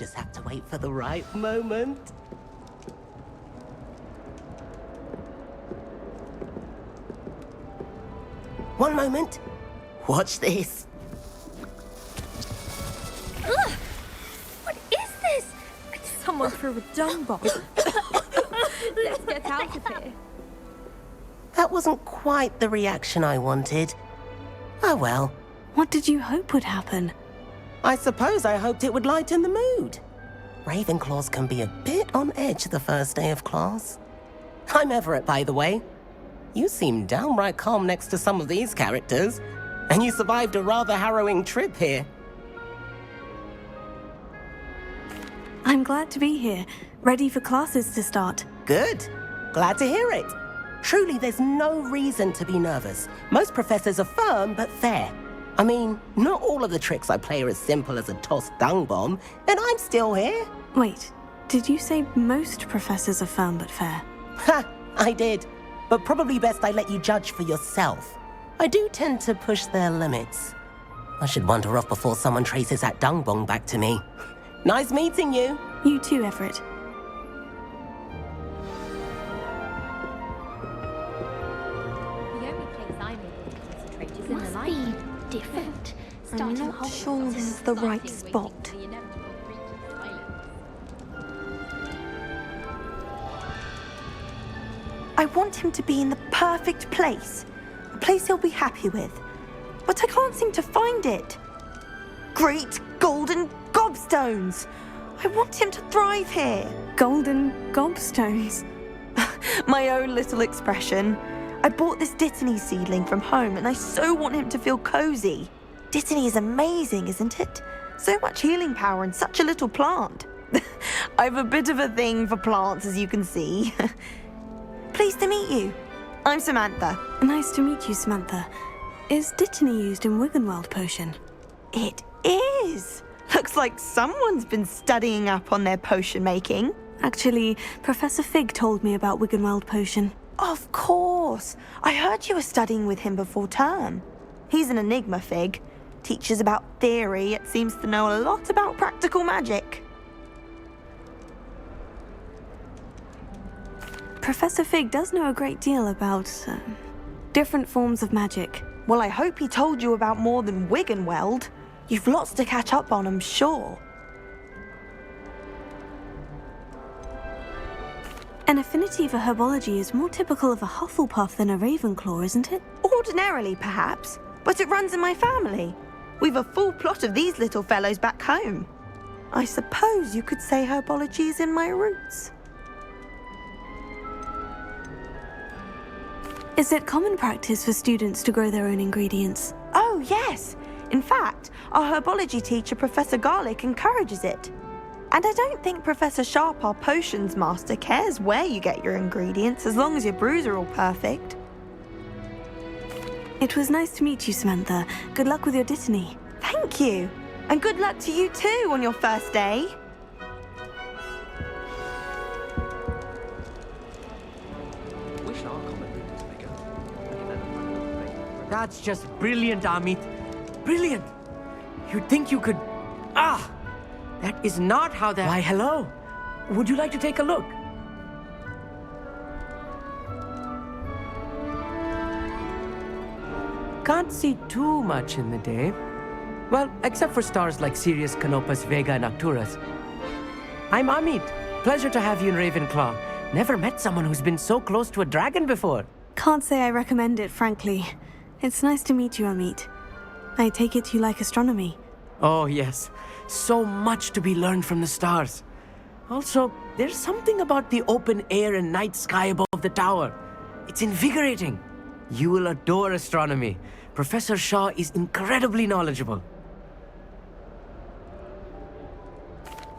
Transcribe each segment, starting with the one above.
just have to wait for the right moment. One moment. Watch this. Ugh! What is this? Someone threw a dung bomb. Let's get out of here. That wasn't quite the reaction I wanted. Oh well. What did you hope would happen? I suppose I hoped it would lighten the mood. Ravenclaws can be a bit on edge the first day of class. I'm Everett, by the way. You seem downright calm next to some of these characters, and you survived a rather harrowing trip here. I'm glad to be here, ready for classes to start. Good. Glad to hear it. Truly, there's no reason to be nervous. Most professors are firm but fair. I mean, not all of the tricks I play are as simple as a tossed dung bomb, and I'm still here. Wait, did you say most professors are firm but fair? Ha! I did. But probably best I let you judge for yourself. I do tend to push their limits. I should wander off before someone traces that dung bomb back to me. Nice meeting you. You too, Everett. The only place I'm able to concentrate is in the Must library. be different. I'm Starting not Hogwarts sure this is the right Starting spot. waiting for the inevitable breach of silence. I want him to be in the perfect place. A place he'll be happy with. But I can't seem to find it. Great golden gobstones! I want him to thrive here. Golden gobstones. My own little expression. I bought this Dittany seedling from home and I so want him to feel cozy. Dittany is amazing, isn't it? So much healing power in such a little plant. I've a bit of a thing for plants, as you can see. Pleased to meet you. I'm Samantha. Nice to meet you, Samantha. Is Dittany used in Wiggenweld potion? It is. Looks like someone's been studying up on their potion making. Actually, Professor Fig told me about Wiggenweld potion. Of course. I heard you were studying with him before term. He's an enigma, Fig. Teaches about theory, yet seems to know a lot about practical magic. Professor Fig does know a great deal about different forms of magic. Well, I hope he told you about more than Wiggenweld. You've lots to catch up on, I'm sure. An affinity for herbology is more typical of a Hufflepuff than a Ravenclaw, isn't it? Ordinarily, perhaps, but it runs in my family. We've a full plot of these little fellows back home. I suppose you could say herbology is in my roots. Is it common practice for students to grow their own ingredients? Oh, yes. In fact, our herbology teacher, Professor Garlick, encourages it. And I don't think Professor Sharp, our potions master, cares where you get your ingredients, as long as your brews are all perfect. It was nice to meet you, Samantha. Good luck with your Dittany. Thank you. And good luck to you too on your first day. Wish our common room was bigger. That's just brilliant, Amit. Brilliant! You'd think you could... Ah! That is not how that... Why, hello. Would you like to take a look? Can't see too much in the day. Well, except for stars like Sirius, Canopus, Vega, and Arcturus. I'm Amit. Pleasure to have you in Ravenclaw. Never met someone who's been so close to a dragon before. Can't say I recommend it, frankly. It's nice to meet you, Amit. I take it you like astronomy. Oh, yes. So much to be learned from the stars. Also, there's something about the open air and night sky above the tower. It's invigorating. You will adore astronomy. Professor Shaw is incredibly knowledgeable.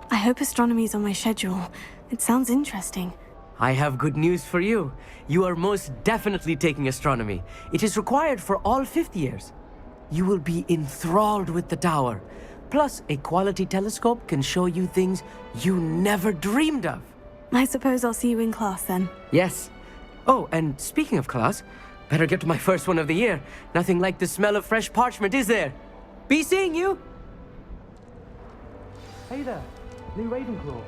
I hope astronomy's on my schedule. It sounds interesting. I have good news for you. You are most definitely taking astronomy. It is required for all fifth years. You will be enthralled with the tower. Plus, a quality telescope can show you things you never dreamed of. I suppose I'll see you in class then. Yes. Oh, and speaking of class, better get to my first one of the year. Nothing like the smell of fresh parchment, is there? Be seeing you! Hey there. New Ravenclaw.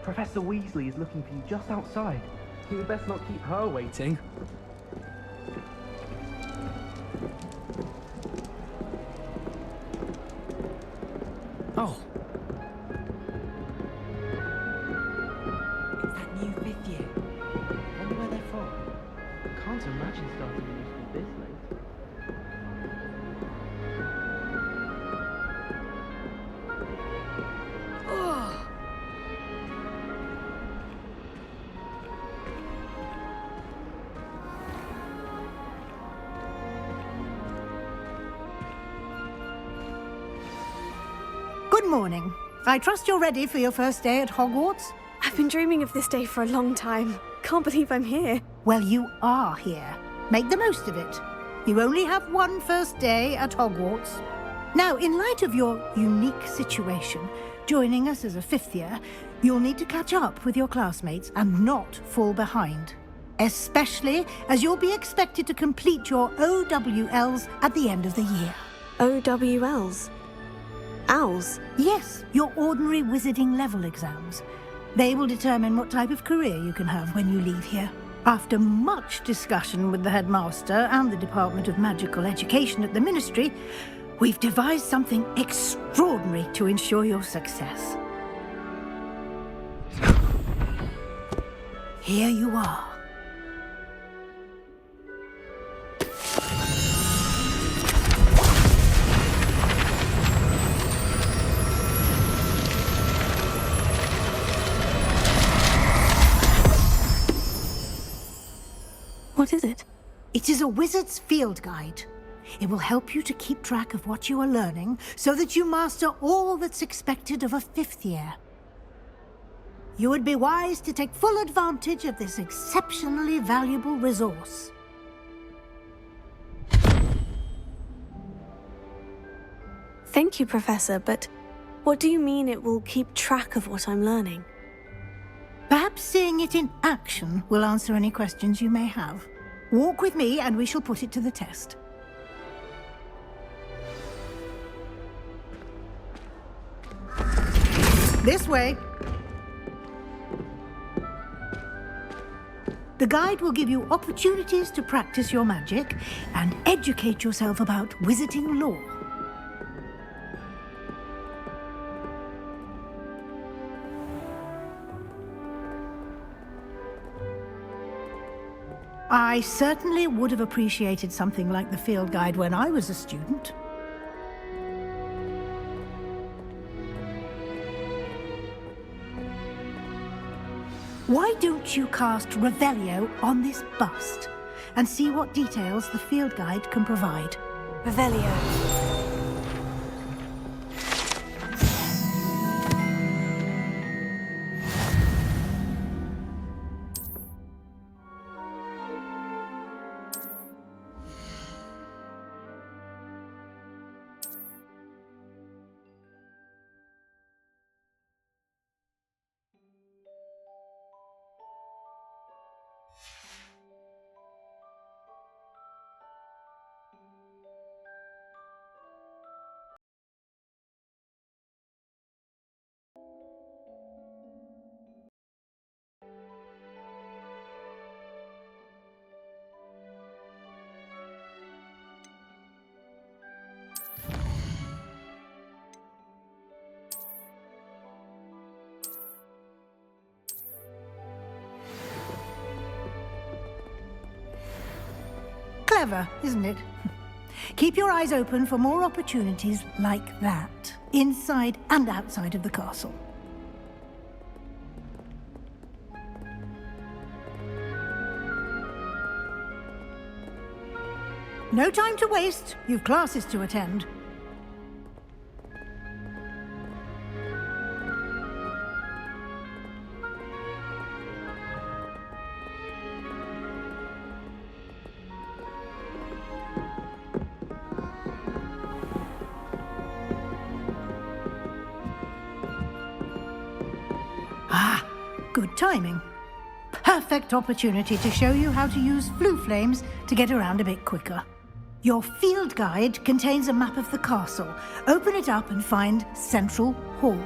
Professor Weasley is looking for you just outside. You had best not keep her waiting. Oh. It's that new 5th year. Wonder where they're from. Can't imagine starting a new school this late. Good morning. I trust you're ready for your first day at Hogwarts? I've been dreaming of this day for a long time. Can't believe I'm here. Well, you are here. Make the most of it. You only have one first day at Hogwarts. Now, in light of your unique situation, joining us as a 5th year, you'll need to catch up with your classmates and not fall behind. Especially as you'll be expected to complete your OWLs at the end of the year. OWLs? Owls? Yes, your ordinary wizarding level exams. They will determine what type of career you can have when you leave here. After much discussion with the headmaster and the Department of Magical Education at the Ministry, we've devised something extraordinary to ensure your success. Here you are. What is it? It is a wizard's field guide. It will help you to keep track of what you are learning so that you master all that's expected of a 5th year. You would be wise to take full advantage of this exceptionally valuable resource. Thank you, Professor, but what do you mean it will keep track of what I'm learning? Perhaps seeing it in action will answer any questions you may have. Walk with me and we shall put it to the test. This way. The guide will give you opportunities to practice your magic and educate yourself about wizarding lore. I certainly would have appreciated something like the field guide when I was a student. Why don't you cast Revelio on this bust and see what details the field guide can provide? Revelio. Clever, isn't it? Keep your eyes open for more opportunities like that, inside and outside of the castle. No time to waste. You've classes to attend. Ah, good timing. Perfect opportunity to show you how to use flue flames to get around a bit quicker. Your field guide contains a map of the castle. Open it up and find Central Hall.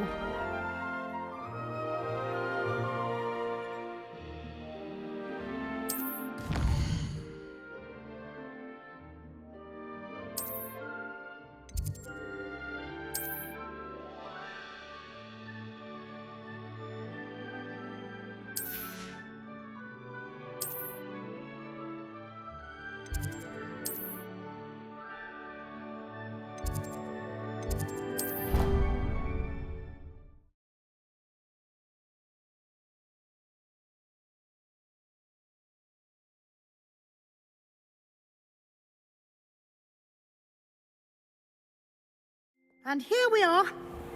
And here we are.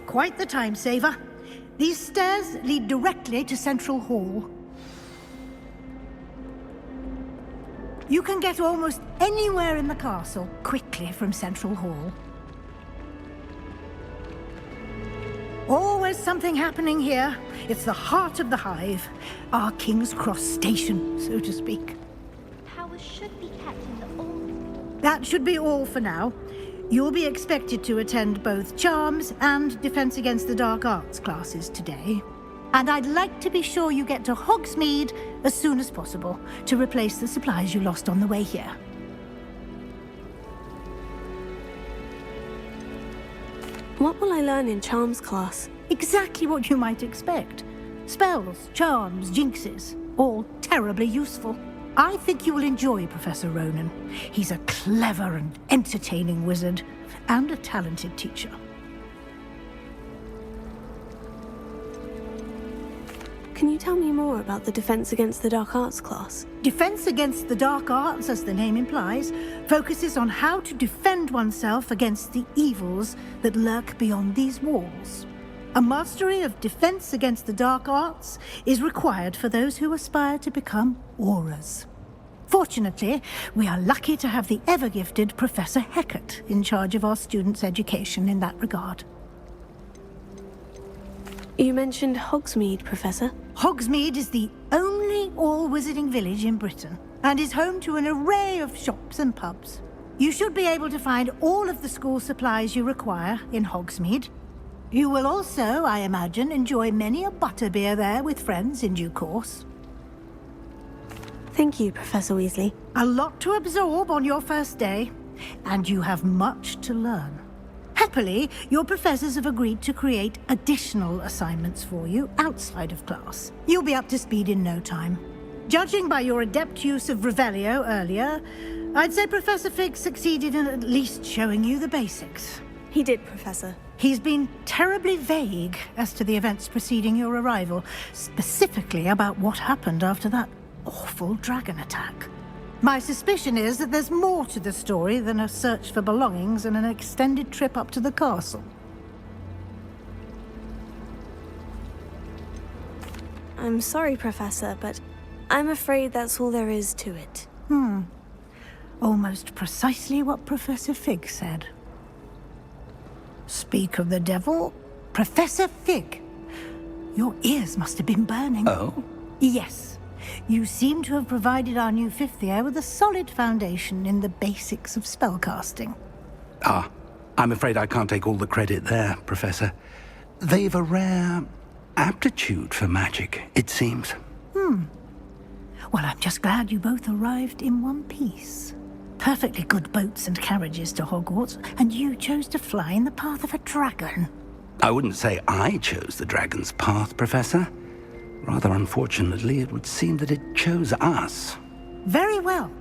Quite the time saver. These stairs lead directly to Central Hall. You can get almost anywhere in the castle quickly from Central Hall. Always something happening here. It's the heart of the hive. Our King's Cross station, so to speak. Powers should be kept in the order. That should be all for now. You'll be expected to attend both Charms and Defense Against the Dark Arts classes today. And I'd like to be sure you get to Hogsmeade as soon as possible to replace the supplies you lost on the way here. What will I learn in Charms class? Exactly what you might expect. Spells, charms, jinxes, all terribly useful. I think you will enjoy Professor Ronan. He's a clever and entertaining wizard, and a talented teacher. Can you tell me more about the Defense Against the Dark Arts class? Defense Against the Dark Arts, as the name implies, focuses on how to defend oneself against the evils that lurk beyond these walls. A mastery of Defense Against the Dark Arts is required for those who aspire to become auras. Fortunately, we are lucky to have the ever-gifted Professor Hecat in charge of our students' education in that regard. You mentioned Hogsmeade, Professor. Hogsmeade is the only all-wizarding village in Britain and is home to an array of shops and pubs. You should be able to find all of the school supplies you require in Hogsmeade. You will also, I imagine, enjoy many a butterbeer there with friends in due course. Thank you, Professor Weasley. A lot to absorb on your first day, and you have much to learn. Happily, your professors have agreed to create additional assignments for you outside of class. You'll be up to speed in no time. Judging by your adept use of Revelio earlier, I'd say Professor Fig succeeded in at least showing you the basics. He did, Professor. He's been terribly vague as to the events preceding your arrival, specifically about what happened after that awful dragon attack. My suspicion is that there's more to the story than a search for belongings and an extended trip up to the castle. I'm sorry, Professor, but I'm afraid that's all there is to it. Almost precisely what Professor Fig said. Speak of the devil, Professor Fig. Your ears must have been burning. Oh? Yes. You seem to have provided our new fifth year with a solid foundation in the basics of spellcasting. Ah, I'm afraid I can't take all the credit there, Professor. They've a rare aptitude for magic, it seems. Well, I'm just glad you both arrived in one piece. Perfectly good boats and carriages to Hogwarts, and you chose to fly in the path of a dragon. I wouldn't say I chose the dragon's path, Professor. Rather unfortunately, it would seem that it chose us. Very well.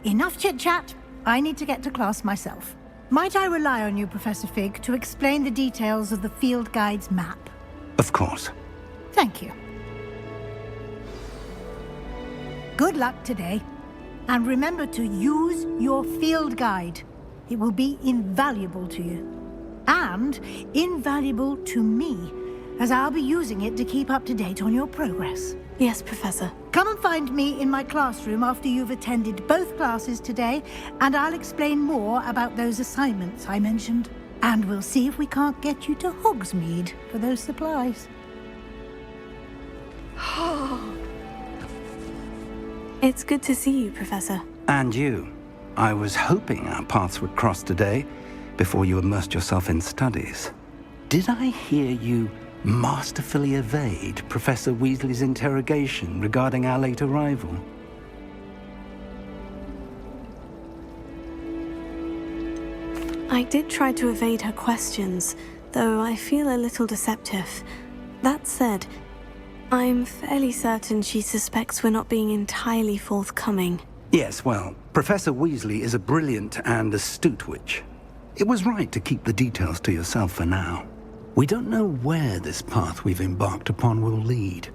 Enough chit-chat. I need to get to class myself. Might I rely on you, Professor Fig, to explain the details of the field guide's map? Of course. Thank you. Good luck today. And remember to use your field guide. It will be invaluable to you. And invaluable to me, as I'll be using it to keep up to date on your progress. Yes, Professor. Come and find me in my classroom after you've attended both classes today, and I'll explain more about those assignments I mentioned. And we'll see if we can't get you to Hogsmeade for those supplies. It's good to see you, Professor. And you. I was hoping our paths would cross today, before you immersed yourself in studies. Did I hear you masterfully evade Professor Weasley's interrogation regarding our late arrival? I did try to evade her questions, though I feel a little deceptive. That said, I'm fairly certain she suspects we're not being entirely forthcoming. Yes, well, Professor Weasley is a brilliant and astute witch. It was right to keep the details to yourself for now. We don't know where this path we've embarked upon will lead.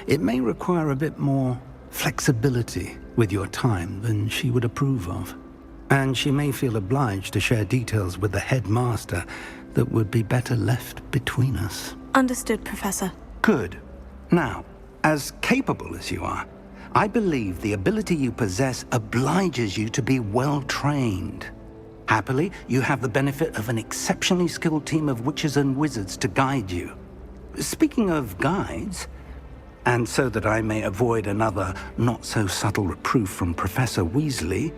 It may require a bit more flexibility with your time than she would approve of. And she may feel obliged to share details with the headmaster that would be better left between us. Understood, Professor. Good. Now, as capable as you are, I believe the ability you possess obliges you to be well trained. Happily, you have the benefit of an exceptionally skilled team of witches and wizards to guide you. Speaking of guides, and so that I may avoid another not-so-subtle reproof from Professor Weasley,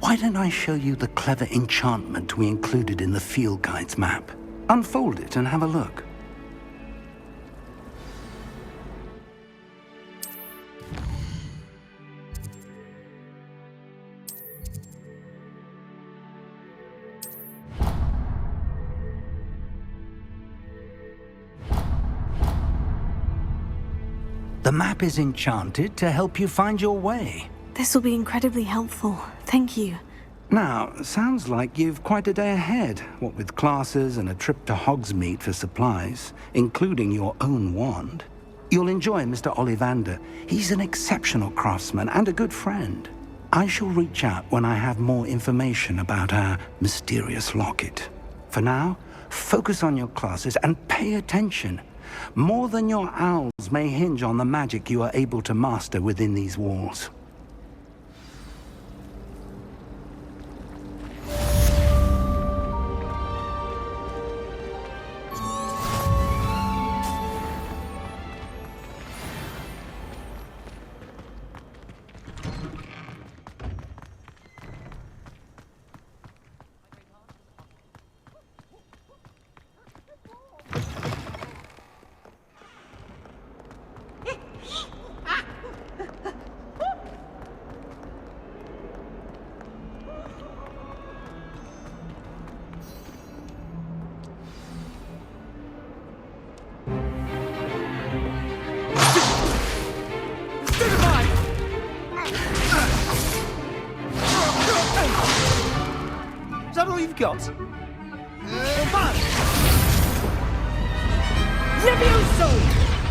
why don't I show you the clever enchantment we included in the field guide's map? Unfold it and have a look. The map is enchanted to help you find your way. This will be incredibly helpful. Thank you. Now, sounds like you've quite a day ahead, what with classes and a trip to Hogsmeade for supplies, including your own wand. You'll enjoy Mr. Ollivander. He's an exceptional craftsman and a good friend. I shall reach out when I have more information about our mysterious locket. For now, focus on your classes and pay attention. More than your owls may hinge on the magic you are able to master within these walls. Is that all you've got? Levioso!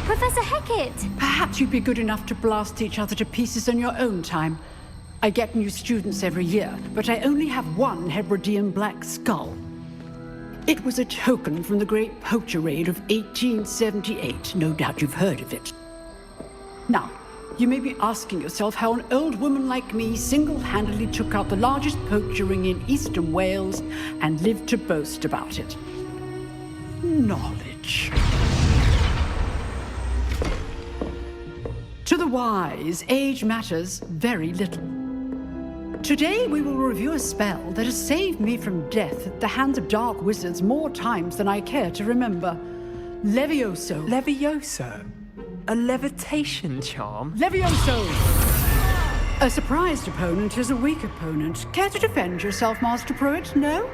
Professor Hecat! Perhaps you'd be good enough to blast each other to pieces in your own time. I get new students every year, but I only have one Hebridean black skull. It was a token from the Great Poacher Raid of 1878. No doubt you've heard of it. Now, you may be asking yourself how an old woman like me single-handedly took out the largest poacher ring in eastern Wales and lived to boast about it. Knowledge. To the wise, age matters very little. Today we will review a spell that has saved me from death at the hands of dark wizards more times than I care to remember. Levioso. Levioso? A levitation charm? Levioso! A surprised opponent is a weak opponent. Care to defend yourself, Master Pruitt? No?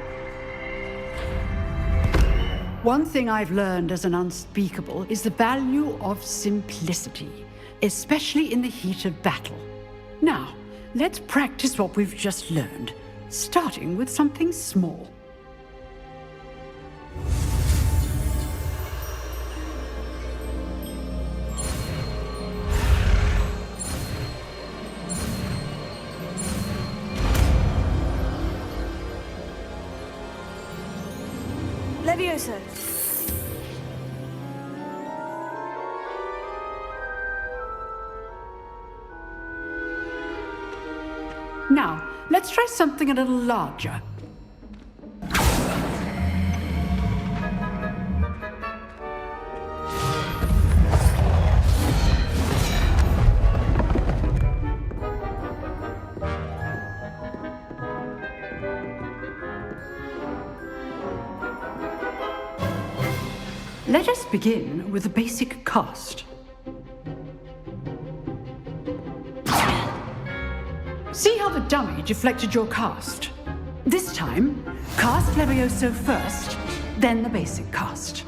One thing I've learned as an unspeakable is the value of simplicity, especially in the heat of battle. Now, let's practice what we've just learned, starting with something small. Levioso. Now, let's try something a little larger. Let us begin with the basic cast. See how the dummy deflected your cast? This time, cast Levioso first, then the basic cast.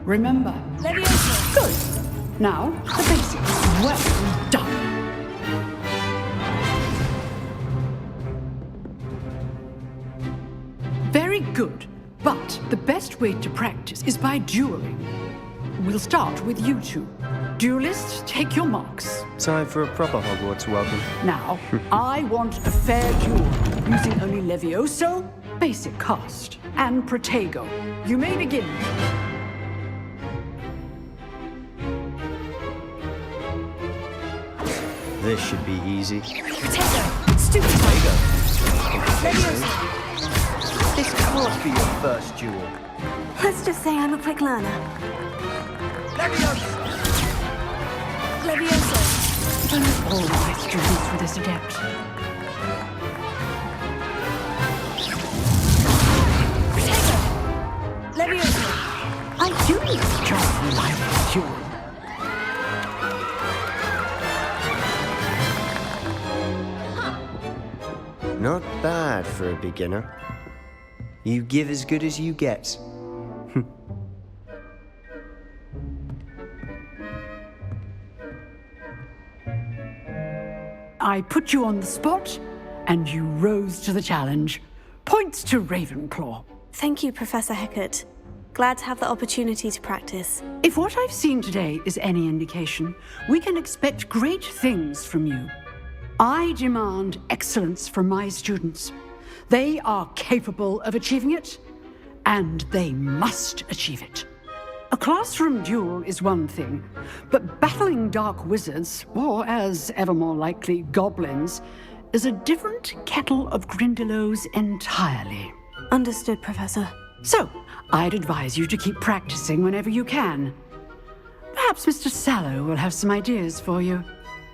Remember, Levioso. Good. Now, the basics. Well done. Very good. But the best way to practice is by dueling. We'll start with you two. Duelists, take your marks. Time for a proper Hogwarts welcome. Now, I want a fair duel, using only Levioso basic cast, and Protego. You may begin. This should be easy. This can't be your first duel. Let's just say I'm a quick learner. Don't all my students for this adept. I do enjoy my duel. Not bad for a beginner. You give as good as you get. I put you on the spot, and you rose to the challenge. Points to Ravenclaw. Thank you, Professor Hecat. Glad to have the opportunity to practice. If what I've seen today is any indication, we can expect great things from you. I demand excellence from my students. They are capable of achieving it, and they must achieve it. A classroom duel is one thing, but battling dark wizards, or as ever more likely, goblins, is a different kettle of Grindylows entirely. Understood, Professor. So, I'd advise you to keep practicing whenever you can. Perhaps Mr. Sallow will have some ideas for you.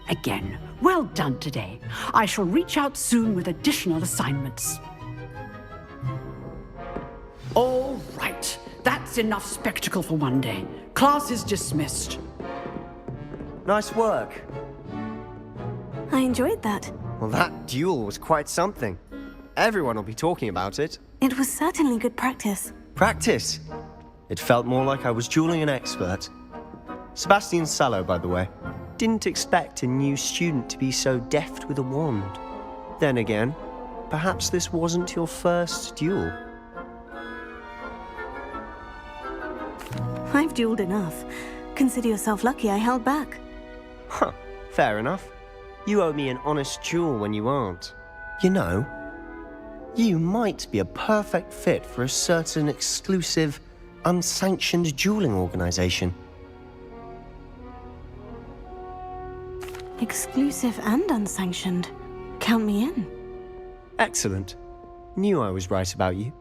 Again, well done today. I shall reach out soon with additional assignments. All right. That's enough spectacle for one day. Class is dismissed. Nice work. I enjoyed that. Well, that duel was quite something. Everyone will be talking about it. It was certainly good practice. Practice? It felt more like I was dueling an expert. Sebastian Sallow, by the way. Didn't expect a new student to be so deft with a wand. Then again, perhaps this wasn't your first duel. I've dueled enough. Consider yourself lucky I held back. Huh, fair enough. You owe me an honest duel when you aren't. You know, you might be a perfect fit for a certain exclusive, unsanctioned dueling organization. Exclusive and unsanctioned. Count me in. Excellent. Knew I was right about you.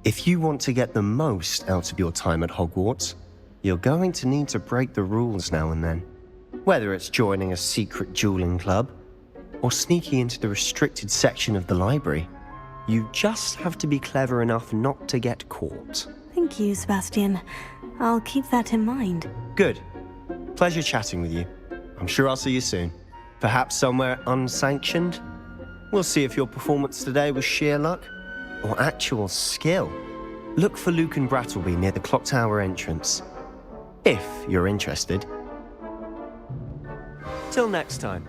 If you want to get the most out of your time at Hogwarts, you're going to need to break the rules now and then. Whether it's joining a secret dueling club, or sneaking into the restricted section of the library, you just have to be clever enough not to get caught. Thank you, Sebastian. I'll keep that in mind. Good. Pleasure chatting with you. I'm sure I'll see you soon. Perhaps somewhere unsanctioned? We'll see if your performance today was sheer luck or actual skill. Look for Luke and Brattleby near the clock tower entrance. If you're interested. Till next time.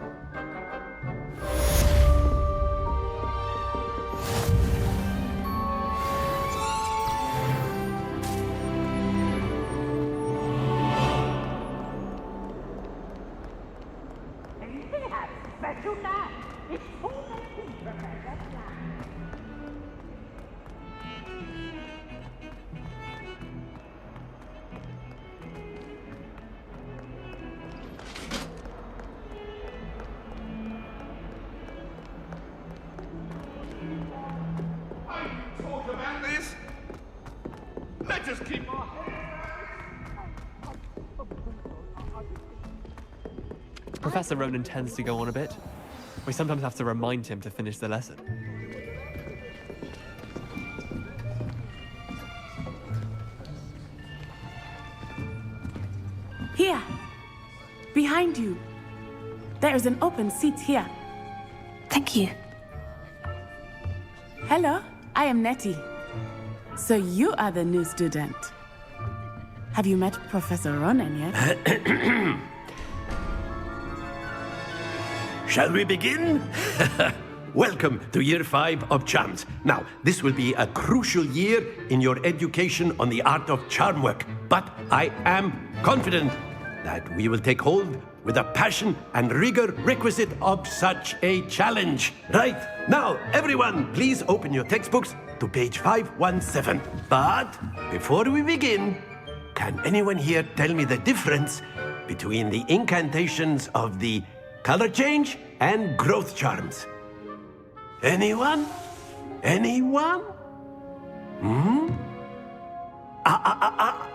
Let us keep our Professor Ronan tends to go on a bit. We sometimes have to remind him to finish the lesson. Here, behind you. There is an open seat here. Thank you. Hello, I am Nettie. So you are the new student. Have you met Professor Ronan yet? Shall we begin? Welcome to Year 5 of Charms. Now, this will be a crucial year in your education on the art of charm work, but I am confident that we will take hold with the passion and rigor requisite of such a challenge. Right, now, everyone, please open your textbooks to page 517. But before we begin, can anyone here tell me the difference between the incantations of the color change and growth charms? Anyone? Anyone?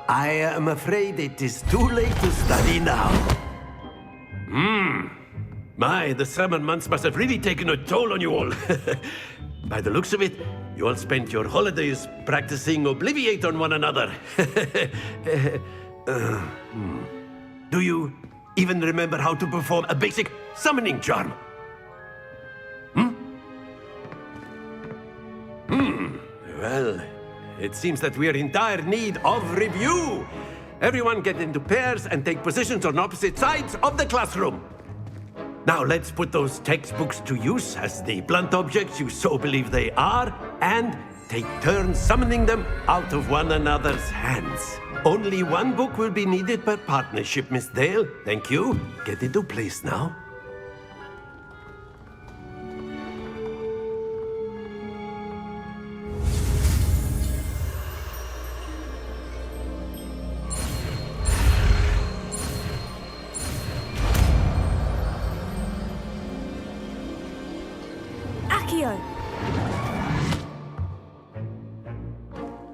I am afraid it is too late to study now. My, the summer months must have really taken a toll on you all. By the looks of it, you all spent your holidays practicing Obliviate on one another. Do you even remember how to perform a basic summoning charm? Well, it seems that we are in dire need of review. Everyone get into pairs and take positions on opposite sides of the classroom. Now let's put those textbooks to use as the blunt objects you so believe they are, and take turns summoning them out of one another's hands. Only one book will be needed per partnership, Miss Dale. Thank you. Get into place now.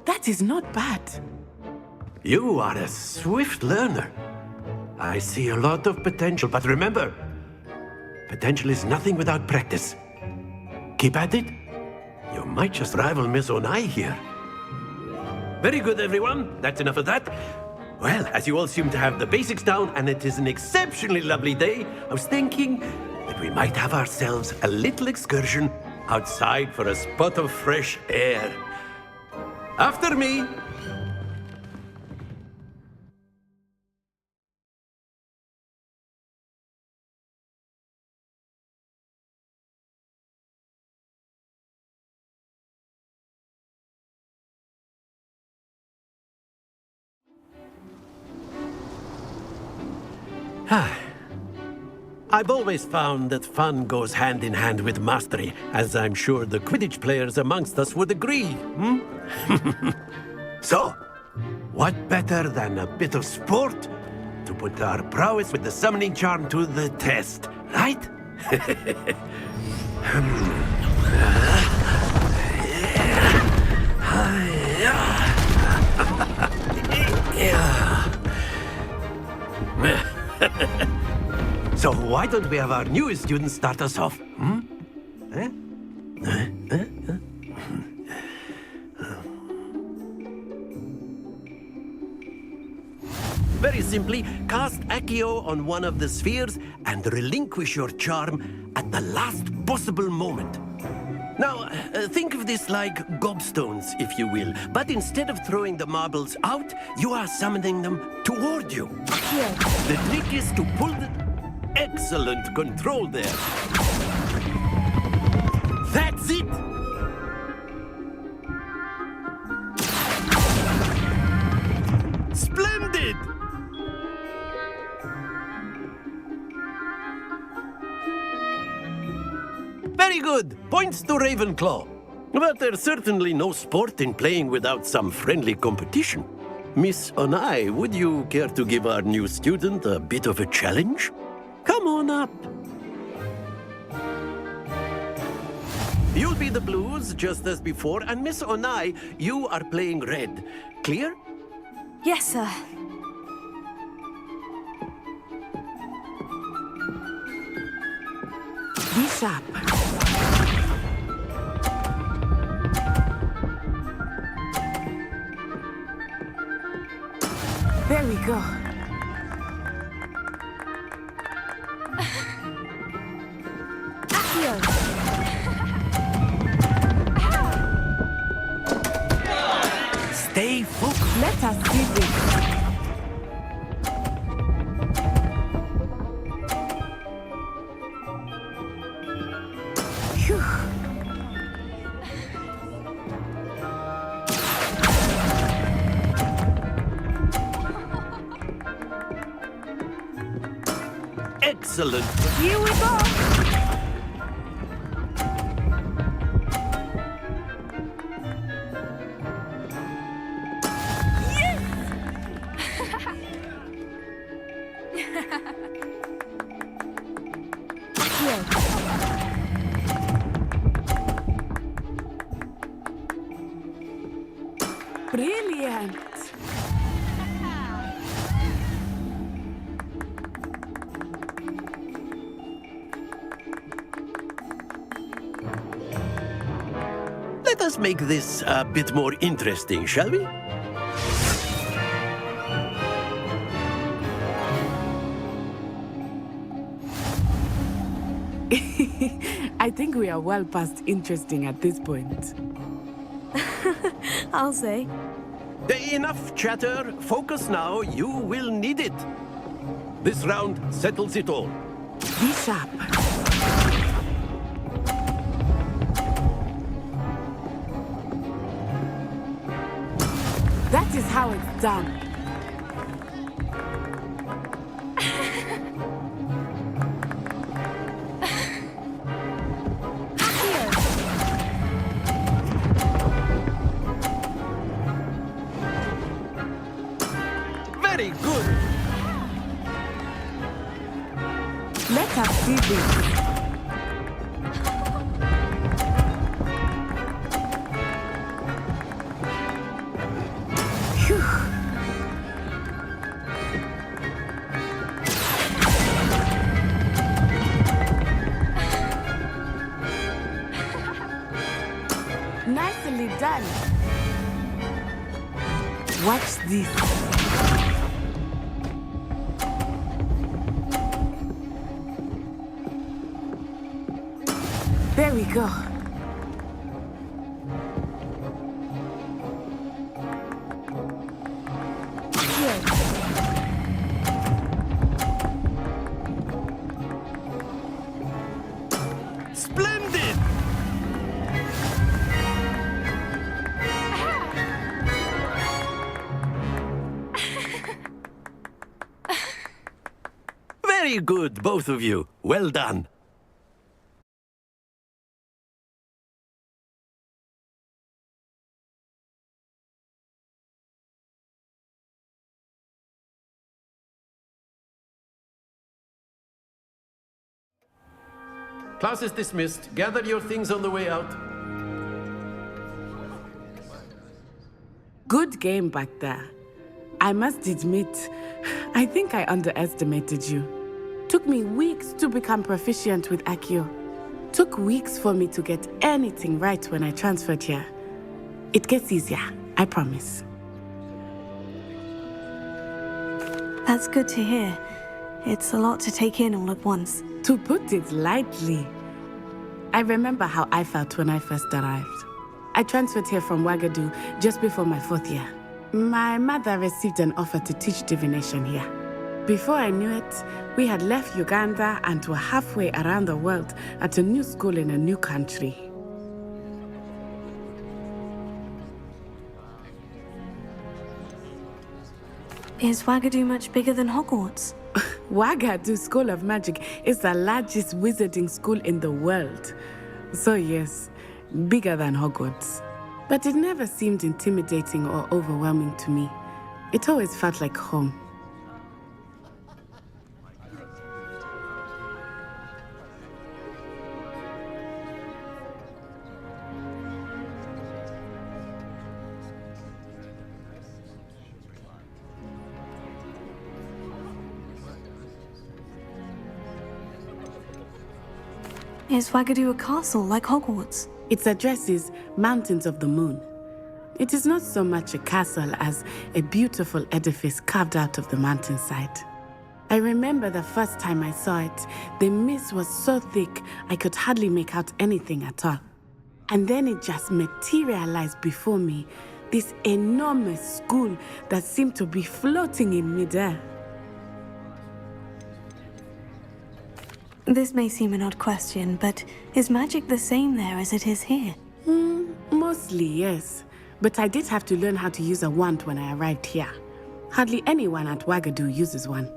That is not bad. You are a swift learner. I see a lot of potential, but remember, potential is nothing without practice. Keep at it. You might just rival Miss Onai here. Very good, everyone. That's enough of that. Well, as you all seem to have the basics down, and it is an exceptionally lovely day, I was thinking that we might have ourselves a little excursion outside for a spot of fresh air. After me. I've always found that fun goes hand in hand with mastery, as I'm sure the Quidditch players amongst us would agree. So, what better than a bit of sport to put our prowess with the summoning charm to the test, right? So why don't we have our newest student start us off? Very simply, cast Accio on one of the spheres and relinquish your charm at the last possible moment. Now, think of this like gobstones, if you will, but instead of throwing the marbles out, you are summoning them toward you. The trick is to pull the... Excellent control there. That's it! Splendid! Very good. Points to Ravenclaw. But there's certainly no sport in playing without some friendly competition. Miss Onai, would you care to give our new student a bit of a challenge? Come on up. You'll be the blues, just as before, and Miss Onai, you are playing red. Clear? Yes, sir. Be sharp. There we go. Stay focused. Let us do this. Phew. Excellent. Here we go. Brilliant! Let us make this a bit more interesting, shall we? I think we are well past interesting at this point. I'll say. Enough chatter. Focus now. You will need it. This round settles it all. Be sharp. That is how it's done. Very good. Let us see this. Nicely done. Watch this. There we go. Splendid! Very good, both of you. Well done. Class is dismissed. Gather your things on the way out. Good game back there. I must admit, I think I underestimated you. Took me weeks to become proficient with Accio. Took weeks for me to get anything right when I transferred here. It gets easier, I promise. That's good to hear. It's a lot to take in all at once. To put it lightly, I remember how I felt when I first arrived. I transferred here from Ouagadougou just before my 4th year. My mother received an offer to teach divination here. Before I knew it, we had left Uganda and were halfway around the world at a new school in a new country. Is Ouagadougou much bigger than Hogwarts? Ouagadougou School of Magic is the largest wizarding school in the world. So yes, bigger than Hogwarts. But it never seemed intimidating or overwhelming to me. It always felt like home. Is Ouagadougou a castle like Hogwarts? Its address is Mountains of the Moon. It is not so much a castle as a beautiful edifice carved out of the mountainside. I remember the first time I saw it, the mist was so thick I could hardly make out anything at all. And then it just materialized before me, this enormous school that seemed to be floating in midair. This may seem an odd question, but is magic the same there as it is here? Mostly, yes. But I did have to learn how to use a wand when I arrived here. Hardly anyone at Ouagadougou uses one.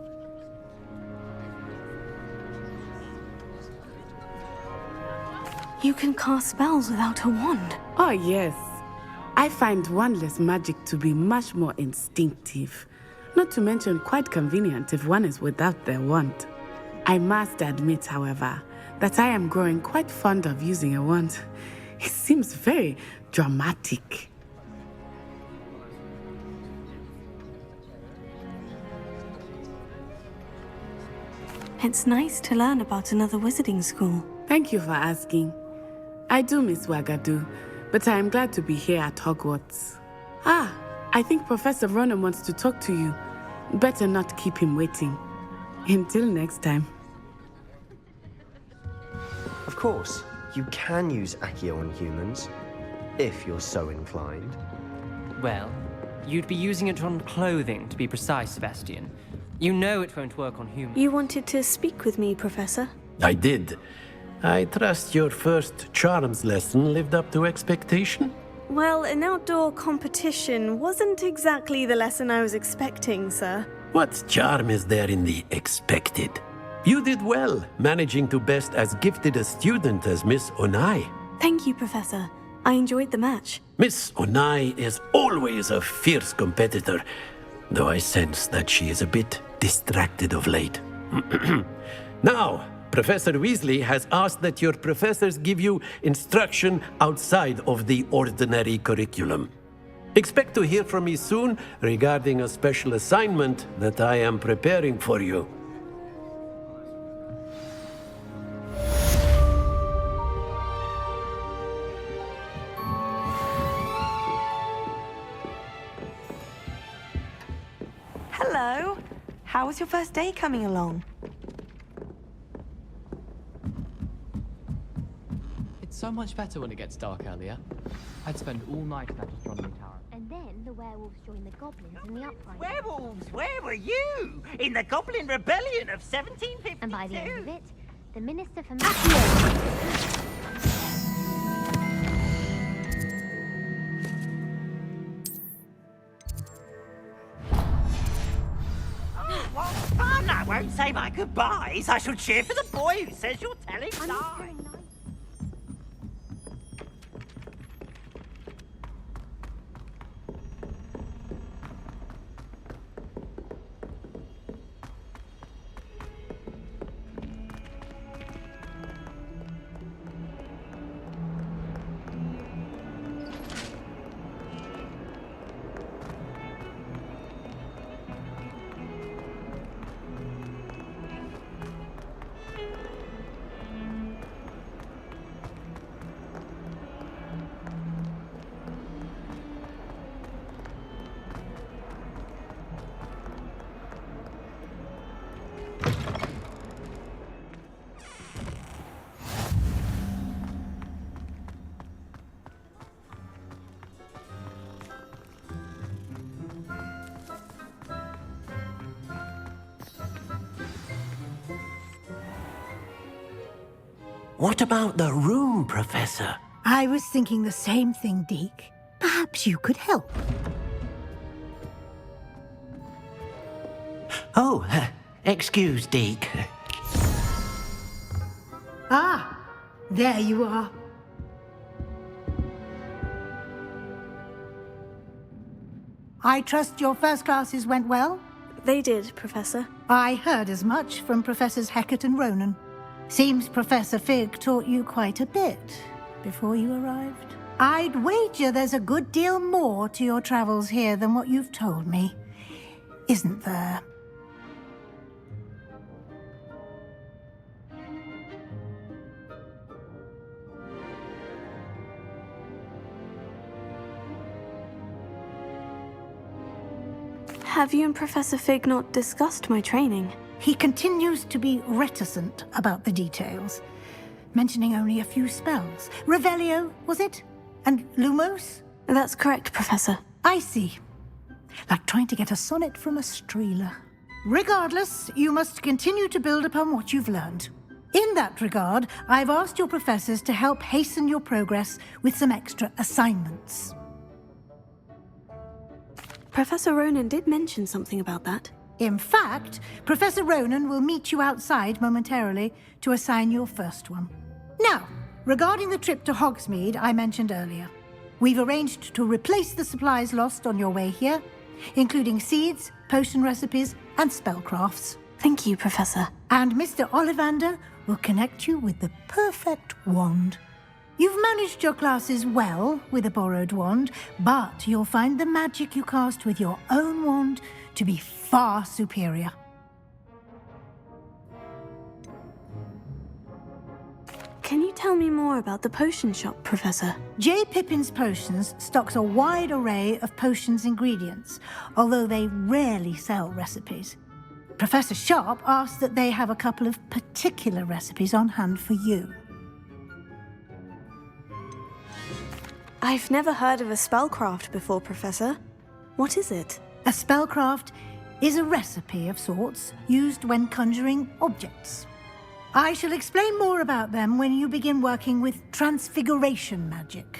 You can cast spells without a wand? Oh, yes. I find wandless magic to be much more instinctive. Not to mention quite convenient if one is without their wand. I must admit, however, that I am growing quite fond of using a wand. It seems very dramatic. It's nice to learn about another wizarding school. Thank you for asking. I do miss Wagadu, but I am glad to be here at Hogwarts. Ah, I think Professor Ronan wants to talk to you. Better not keep him waiting. Until next time. Of course, you can use Accio on humans, if you're so inclined. Well, you'd be using it on clothing, to be precise, Sebastian. You know it won't work on humans. You wanted to speak with me, Professor? I did. I trust your first charms lesson lived up to expectation? Well, an outdoor competition wasn't exactly the lesson I was expecting, sir. What charm is there in the expected? You did well, managing to best as gifted a student as Miss Onai. Thank you, Professor. I enjoyed the match. Miss Onai is always a fierce competitor, though I sense that she is a bit distracted of late. Now, Professor Weasley has asked that your professors give you instruction outside of the ordinary curriculum. Expect to hear from me soon regarding a special assignment that I am preparing for you. Hello. How was your first day coming along? It's so much better when it gets dark earlier. I'd spend all night in that astronomy tower. And then the werewolves join the goblins in the uprising. Werewolves, where were you? In the Goblin Rebellion of 1752. And by the end of it, the Minister for What fun! I won't say my goodbyes. I shall cheer for the boy who says you're telling lies. What about the room, Professor? I was thinking the same thing, Deke. Perhaps you could help. Oh, excuse, Deke. Ah, there you are. I trust your first classes went well? They did, Professor. I heard as much from Professors Hecat and Ronan. Seems Professor Fig taught you quite a bit before you arrived. I'd wager there's a good deal more to your travels here than what you've told me, isn't there? Have you and Professor Fig not discussed my training? He continues to be reticent about the details, mentioning only a few spells. Revelio, was it? And Lumos? That's correct, Professor. I see. Like trying to get a sonnet from a streeler. Regardless, you must continue to build upon what you've learned. In that regard, I've asked your professors to help hasten your progress with some extra assignments. Professor Ronan did mention something about that. In fact, Professor Ronan will meet you outside momentarily to assign your first one. Now, regarding the trip to Hogsmeade I mentioned earlier, we've arranged to replace the supplies lost on your way here, including seeds, potion recipes, and spellcrafts. Thank you, Professor. And Mr. Ollivander will connect you with the perfect wand. You've managed your classes well with a borrowed wand, but you'll find the magic you cast with your own wand to be far superior. Can you tell me more about the potion shop, Professor? J. Pippin's Potions stocks a wide array of potions ingredients, although they rarely sell recipes. Professor Sharp asks that they have a couple of particular recipes on hand for you. I've never heard of a spellcraft before, Professor. What is it? A spellcraft is a recipe of sorts used when conjuring objects. I shall explain more about them when you begin working with transfiguration magic.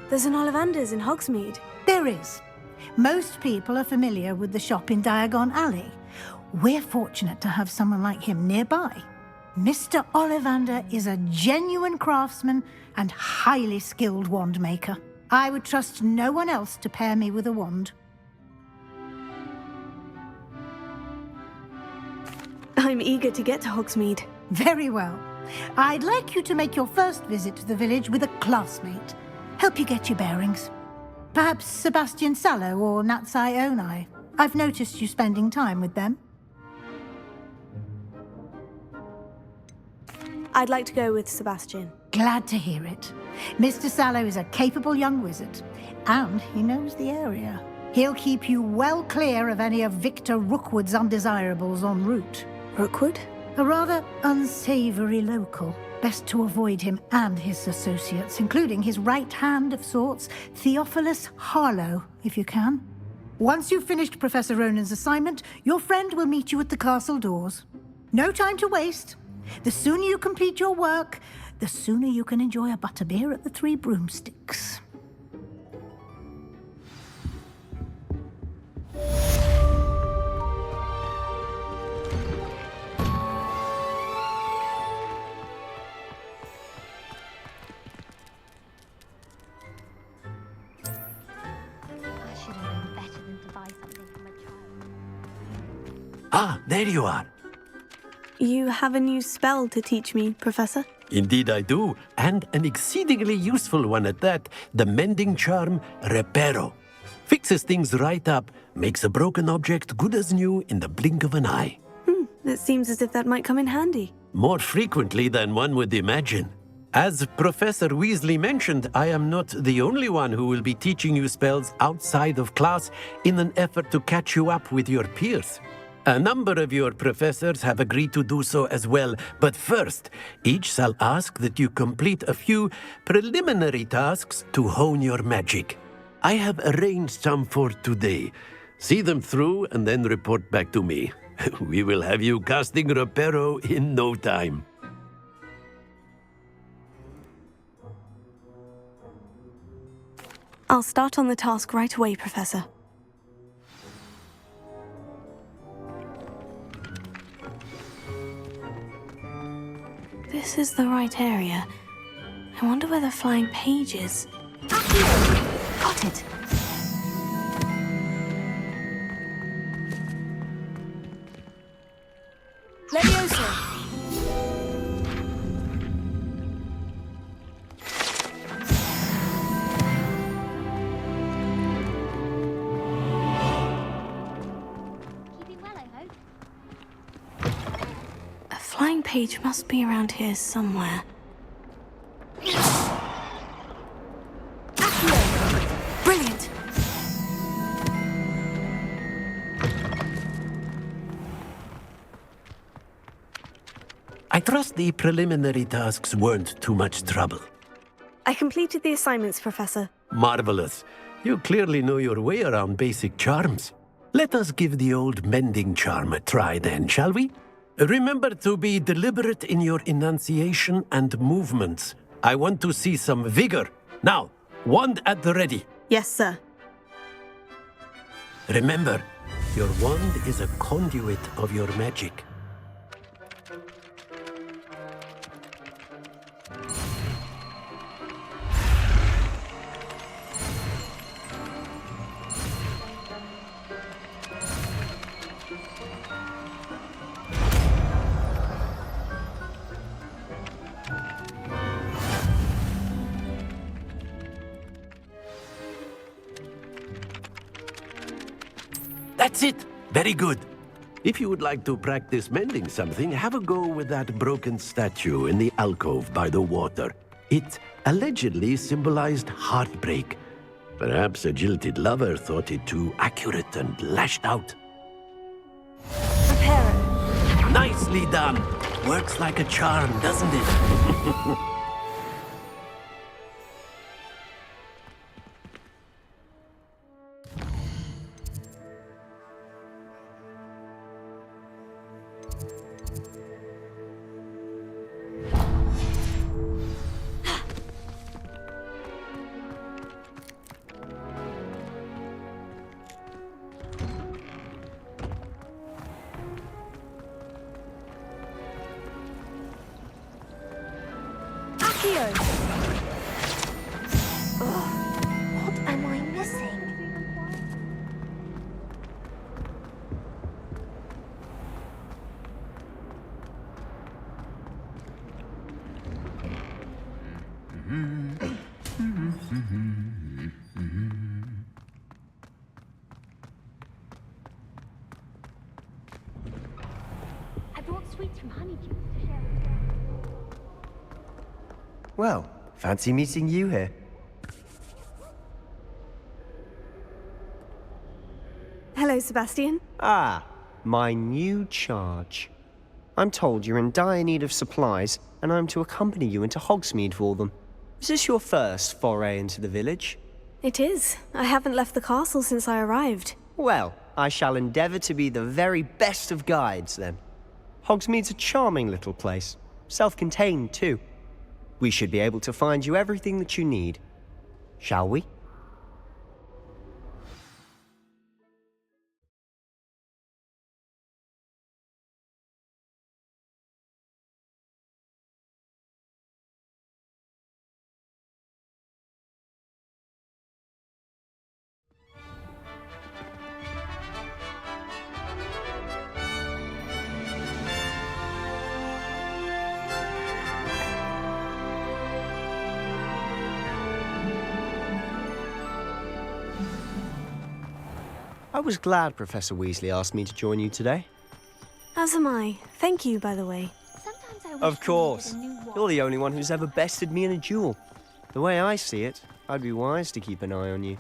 There's an Ollivander's in Hogsmeade. There is. Most people are familiar with the shop in Diagon Alley. We're fortunate to have someone like him nearby. Mr. Ollivander is a genuine craftsman and highly skilled wand maker. I would trust no one else to pair me with a wand. I'm eager to get to Hogsmeade. Very well. I'd like you to make your first visit to the village with a classmate. Help you get your bearings. Perhaps Sebastian Sallow or Natsai Onai. I've noticed you spending time with them. I'd like to go with Sebastian. Glad to hear it. Mr. Sallow is a capable young wizard, and he knows the area. He'll keep you well clear of any of Victor Rookwood's undesirables en route. Rookwood? A rather unsavory local. Best to avoid him and his associates, including his right hand of sorts, Theophilus Harlow, if you can. Once you've finished Professor Ronan's assignment, your friend will meet you at the castle doors. No time to waste. The sooner you complete your work, the sooner you can enjoy a butterbeer at the Three Broomsticks. Ah, there you are. You have a new spell to teach me, Professor? Indeed I do, and an exceedingly useful one at that, the mending charm Reparo. Fixes things right up, makes a broken object good as new in the blink of an eye. It seems as if that might come in handy. More frequently than one would imagine. As Professor Weasley mentioned, I am not the only one who will be teaching you spells outside of class in an effort to catch you up with your peers. A number of your professors have agreed to do so as well, but first, each shall ask that you complete a few preliminary tasks to hone your magic. I have arranged some for today. See them through and then report back to me. We will have you casting Reparo in no time. I'll start on the task right away, Professor. This is the right area. I wonder where the flying page is. Got it. Leviosa! Flying page must be around here somewhere. Brilliant! I trust the preliminary tasks weren't too much trouble. I completed the assignments, Professor. Marvelous. You clearly know your way around basic charms. Let us give the old mending charm a try then, shall we? Remember to be deliberate in your enunciation and movements. I want to see some vigor. Now, wand at the ready. Yes, sir. Remember, your wand is a conduit of your magic. That's it. Very good. If you would like to practice mending something, have a go with that broken statue in the alcove by the water. It allegedly symbolized heartbreak. Perhaps a jilted lover thought it too accurate and lashed out. Prepare. Nicely done. Works like a charm, doesn't it? What am I missing? I brought sweets from Honeydew to share. Well, fancy meeting you here. Hello, Sebastian. Ah, my new charge. I'm told you're in dire need of supplies, and I'm to accompany you into Hogsmeade for them. Is this your first foray into the village? It is. I haven't left the castle since I arrived. Well, I shall endeavour to be the very best of guides, then. Hogsmeade's a charming little place. Self-contained, too. We should be able to find you everything that you need. Shall we? I was glad Professor Weasley asked me to join you today. As am I. Thank you, by the way. Sometimes I wish Of course. You're the only one who's ever bested me in a duel. The way I see it, I'd be wise to keep an eye on you.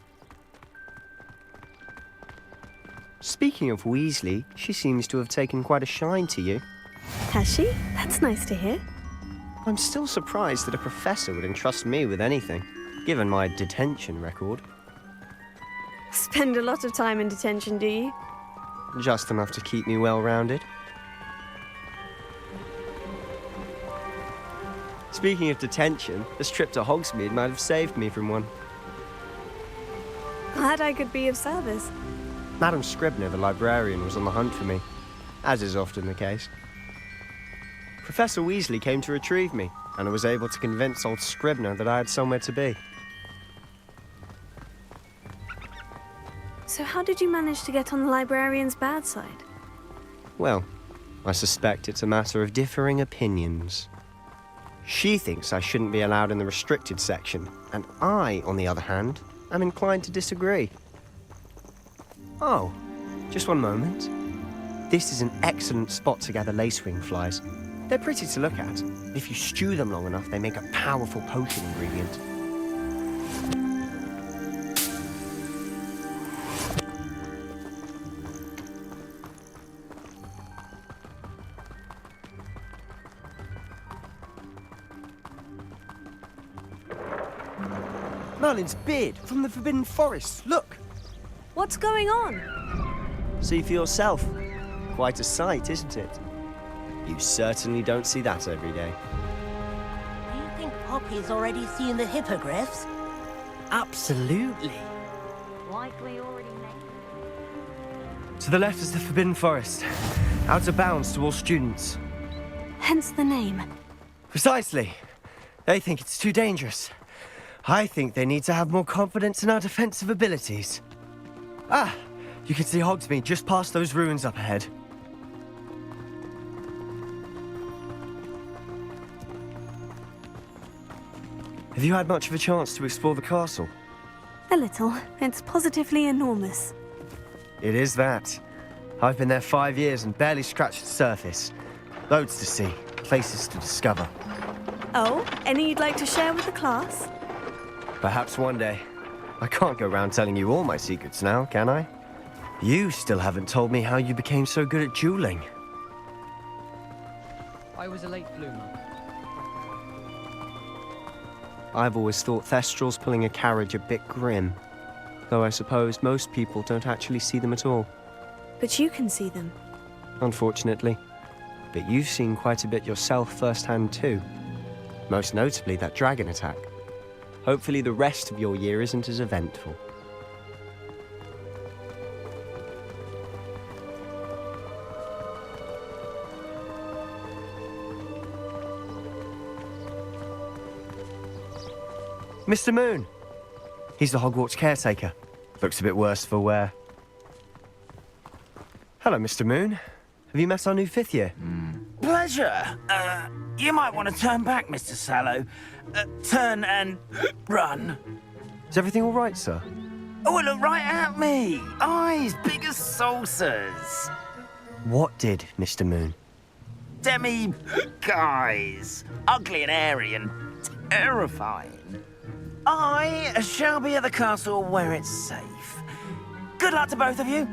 Speaking of Weasley, she seems to have taken quite a shine to you. Has she? That's nice to hear. I'm still surprised that a professor would entrust me with anything, given my detention record. Spend a lot of time in detention, do you? Just enough to keep me well-rounded. Speaking of detention, this trip to Hogsmeade might have saved me from one. Glad I could be of service. Madam Scribner, the librarian, was on the hunt for me, as is often the case. Professor Weasley came to retrieve me, and I was able to convince old Scribner that I had somewhere to be. So how did you manage to get on the librarian's bad side? Well, I suspect it's a matter of differing opinions. She thinks I shouldn't be allowed in the restricted section, and I, on the other hand, am inclined to disagree. Oh, just one moment. This is an excellent spot to gather lacewing flies. They're pretty to look at. If you stew them long enough, they make a powerful potion ingredient. Merlin's beard from the Forbidden Forest. Look! What's going on? See for yourself. Quite a sight, isn't it? You certainly don't see that every day. Do you think Poppy's already seen the hippogriffs? Absolutely. Likely already made. To the left is the Forbidden Forest. Out of bounds to all students. Hence the name. Precisely. They think it's too dangerous. I think they need to have more confidence in our defensive abilities. Ah, you can see Hogsmeade just past those ruins up ahead. Have you had much of a chance to explore the castle? A little. It's positively enormous. It is that. I've been there 5 years and barely scratched the surface. Loads to see, places to discover. Oh, any you'd like to share with the class? Perhaps one day. I can't go around telling you all my secrets now, can I? You still haven't told me how you became so good at dueling. I was a late bloomer. I've always thought Thestrals pulling a carriage a bit grim. Though I suppose most people don't actually see them at all. But you can see them. Unfortunately. But you've seen quite a bit yourself firsthand too. Most notably that dragon attack. Hopefully the rest of your year isn't as eventful. Mr. Moon! He's the Hogwarts caretaker. Looks a bit worse for wear. Hello, Mr. Moon. Have you met our new 5th year? Pleasure. You might want to turn back, Mr. Sallow. Turn and run. Is everything all right, sir? Oh, look right at me. Eyes big as saucers. What did, Mr. Moon? Guys. Ugly and airy and terrifying. I shall be at the castle where it's safe. Good luck to both of you.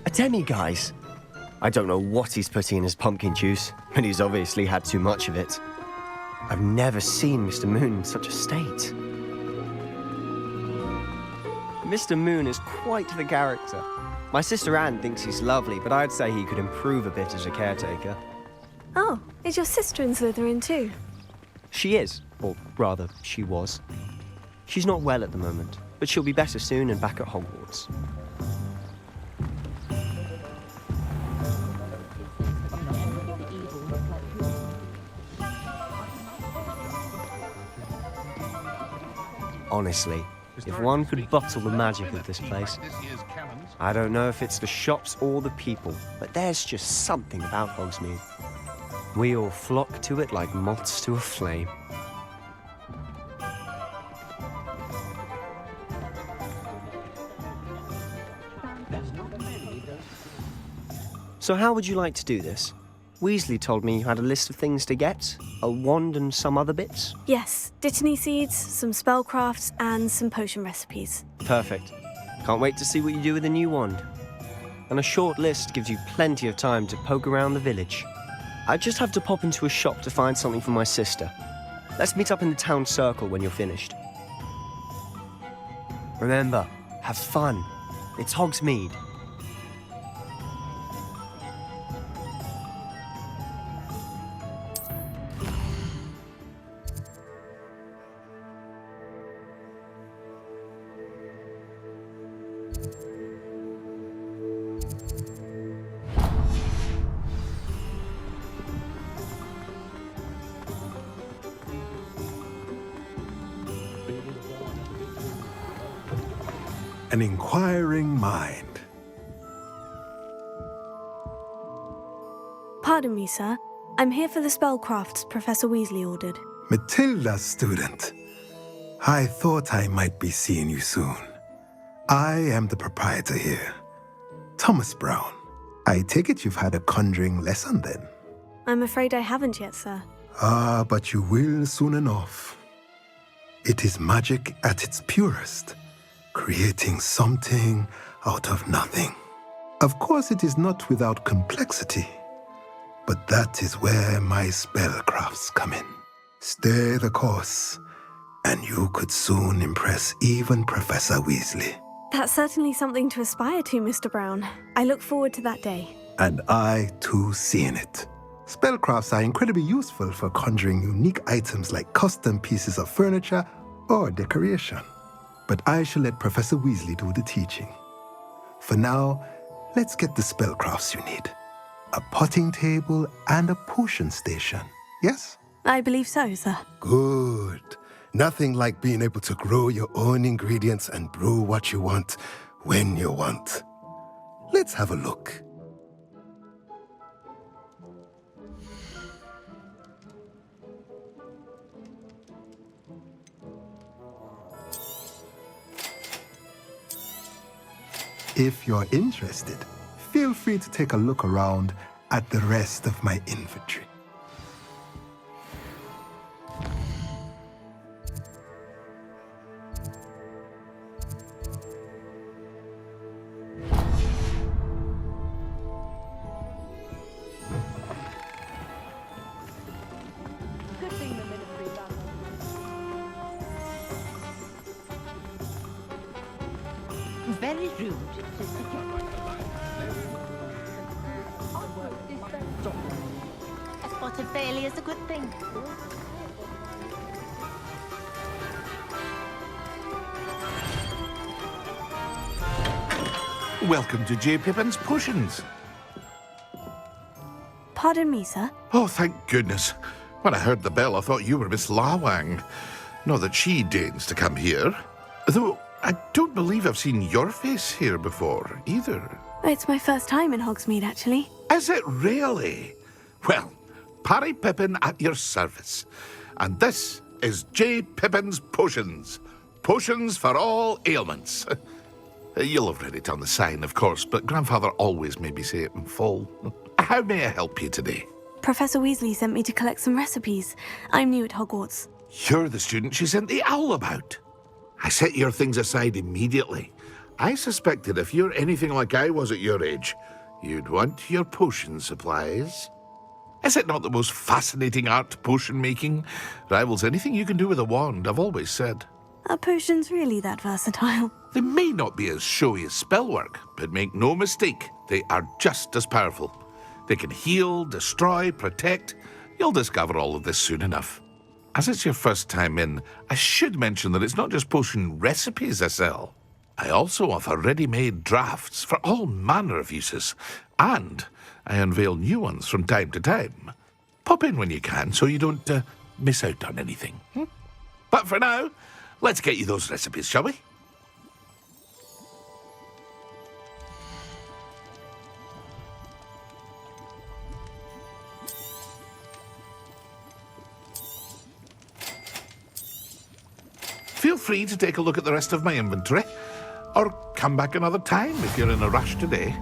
A demi-guise? I don't know what he's putting in his pumpkin juice, but he's obviously had too much of it. I've never seen Mr. Moon in such a state. Mr. Moon is quite the character. My sister Anne thinks he's lovely, but I'd say he could improve a bit as a caretaker. Oh, is your sister in Slytherin too? She is, or rather, she was. She's not well at the moment, but she'll be better soon and back at Hogwarts. Honestly, if one could bottle the magic of this place, I don't know if it's the shops or the people, but there's just something about Hogsmeade. We all flock to it like moths to a flame. So how would you like to do this? Weasley told me you had a list of things to get, a wand and some other bits. Yes, dittany seeds, some spellcrafts, and some potion recipes. Perfect. Can't wait to see what you do with the new wand. And a short list gives you plenty of time to poke around the village. I just have to pop into a shop to find something for my sister. Let's meet up in the town circle when you're finished. Remember, have fun. It's Hogsmeade. An inquiring mind. Pardon me, sir. I'm here for the spellcrafts Professor Weasley ordered. Matilda, student. I thought I might be seeing you soon. I am the proprietor here, Thomas Brown. I take it you've had a conjuring lesson then? I'm afraid I haven't yet, sir. Ah, but you will soon enough. It is magic at its purest, creating something out of nothing. Of course, it is not without complexity, but that is where my spellcrafts come in. Stay the course, and you could soon impress even Professor Weasley. That's certainly something to aspire to, Mr. Brown. I look forward to that day. And I, too, seeing it. Spellcrafts are incredibly useful for conjuring unique items like custom pieces of furniture or decoration. But I shall let Professor Weasley do the teaching. For now, let's get the spellcrafts you need. A potting table and a potion station, yes? I believe so, sir. Good. Nothing like being able to grow your own ingredients and brew what you want when you want. Let's have a look. If you're interested, feel free to take a look around at the rest of my inventory. Very rude to suggest. A spot of failure is a good thing. Welcome to J. Pippin's Potions. Pardon me, sir. Oh, thank goodness. When I heard the bell, I thought you were Miss Lawang. Not that she deigns to come here. Though I don't believe I've seen your face here before, either. It's my first time in Hogsmeade, actually. Is it really? Well, Parry Pippin at your service. And this is J. Pippin's Potions. Potions for all ailments. You'll have read it on the sign, of course, but Grandfather always made me say it in full. How may I help you today? Professor Weasley sent me to collect some recipes. I'm new at Hogwarts. You're the student she sent the owl about. I set your things aside immediately. I suspected if you're anything like I was at your age, you'd want your potion supplies. Is it not the most fascinating art, potion making? Rivals anything you can do with a wand, I've always said. Are potions really that versatile? They may not be as showy as spellwork, but make no mistake, they are just as powerful. They can heal, destroy, protect. You'll discover all of this soon enough. As it's your first time in, I should mention that it's not just potion recipes I sell. I also offer ready-made drafts for all manner of uses, and I unveil new ones from time to time. Pop in when you can so you don't miss out on anything. But for now, let's get you those recipes, shall we? Feel free to take a look at the rest of my inventory, or come back another time if you're in a rush today.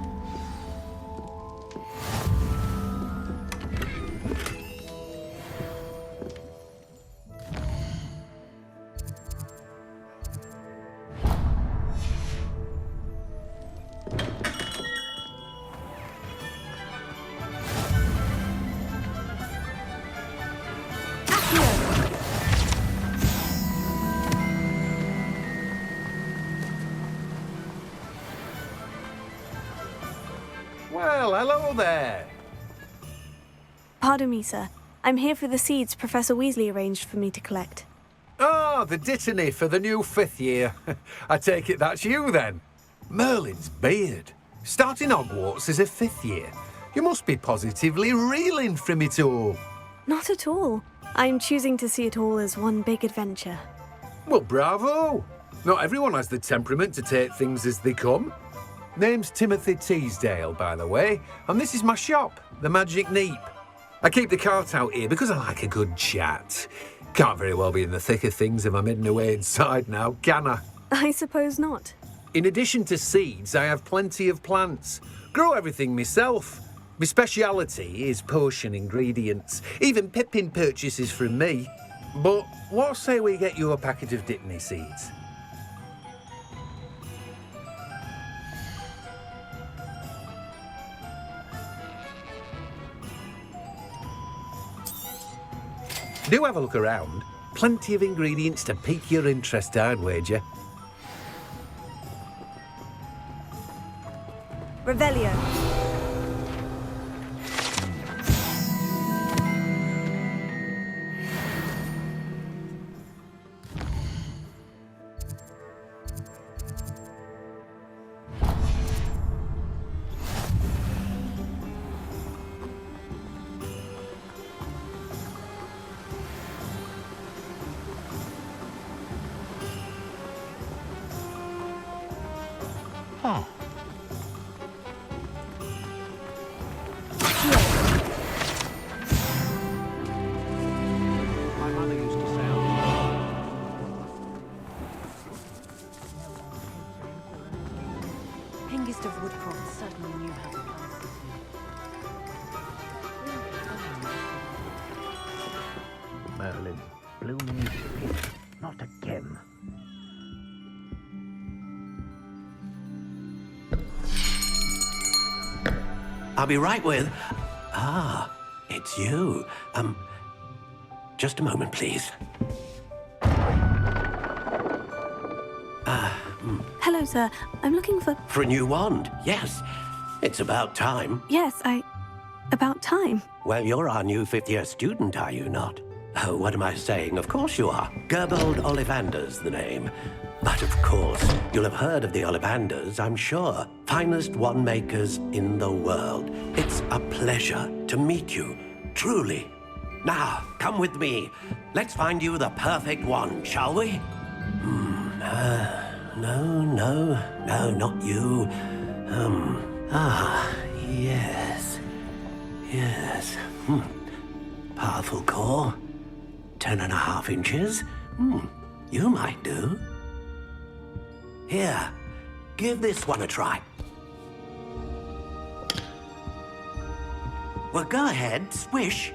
Well, hello there. Pardon me, sir. I'm here for the seeds Professor Weasley arranged for me to collect. Oh, the dittany for the new 5th year. I take it that's you, then. Merlin's beard. Starting Hogwarts as a 5th year. You must be positively reeling from it all. Not at all. I'm choosing to see it all as one big adventure. Well, bravo. Not everyone has the temperament to take things as they come. Name's Timothy Teasdale, by the way, and this is my shop, the Magic Neep. I keep the cart out here because I like a good chat. Can't very well be in the thick of things if I'm hidden away inside now, can I? I suppose not. In addition to seeds, I have plenty of plants. Grow everything myself. My speciality is potion ingredients. Even Pippin purchases from me. But what say we get you a packet of dittany seeds? Do have a look around. Plenty of ingredients to pique your interest, I'd wager. Revelio. Huh. My mother used to say, Hang youngest of woodcrofters certainly knew how to pass. Merlin, blooming shit. Not again. I'll be right with... Ah, it's you. Just a moment, please. Hello, sir. I'm looking for... For a new wand, yes. It's about time. Yes, about time. Well, you're our new fifth-year student, are you not? Oh, what am I saying? Of course you are. Gerbold Ollivander's the name. But of course, you'll have heard of the Ollivanders, I'm sure. Finest wand makers in the world. It's a pleasure to meet you, truly. Now, come with me. Let's find you the perfect wand, shall we? No, not you. Yes. Powerful core. 10.5 inches. You might do. Here, give this one a try. Well, go ahead, swish.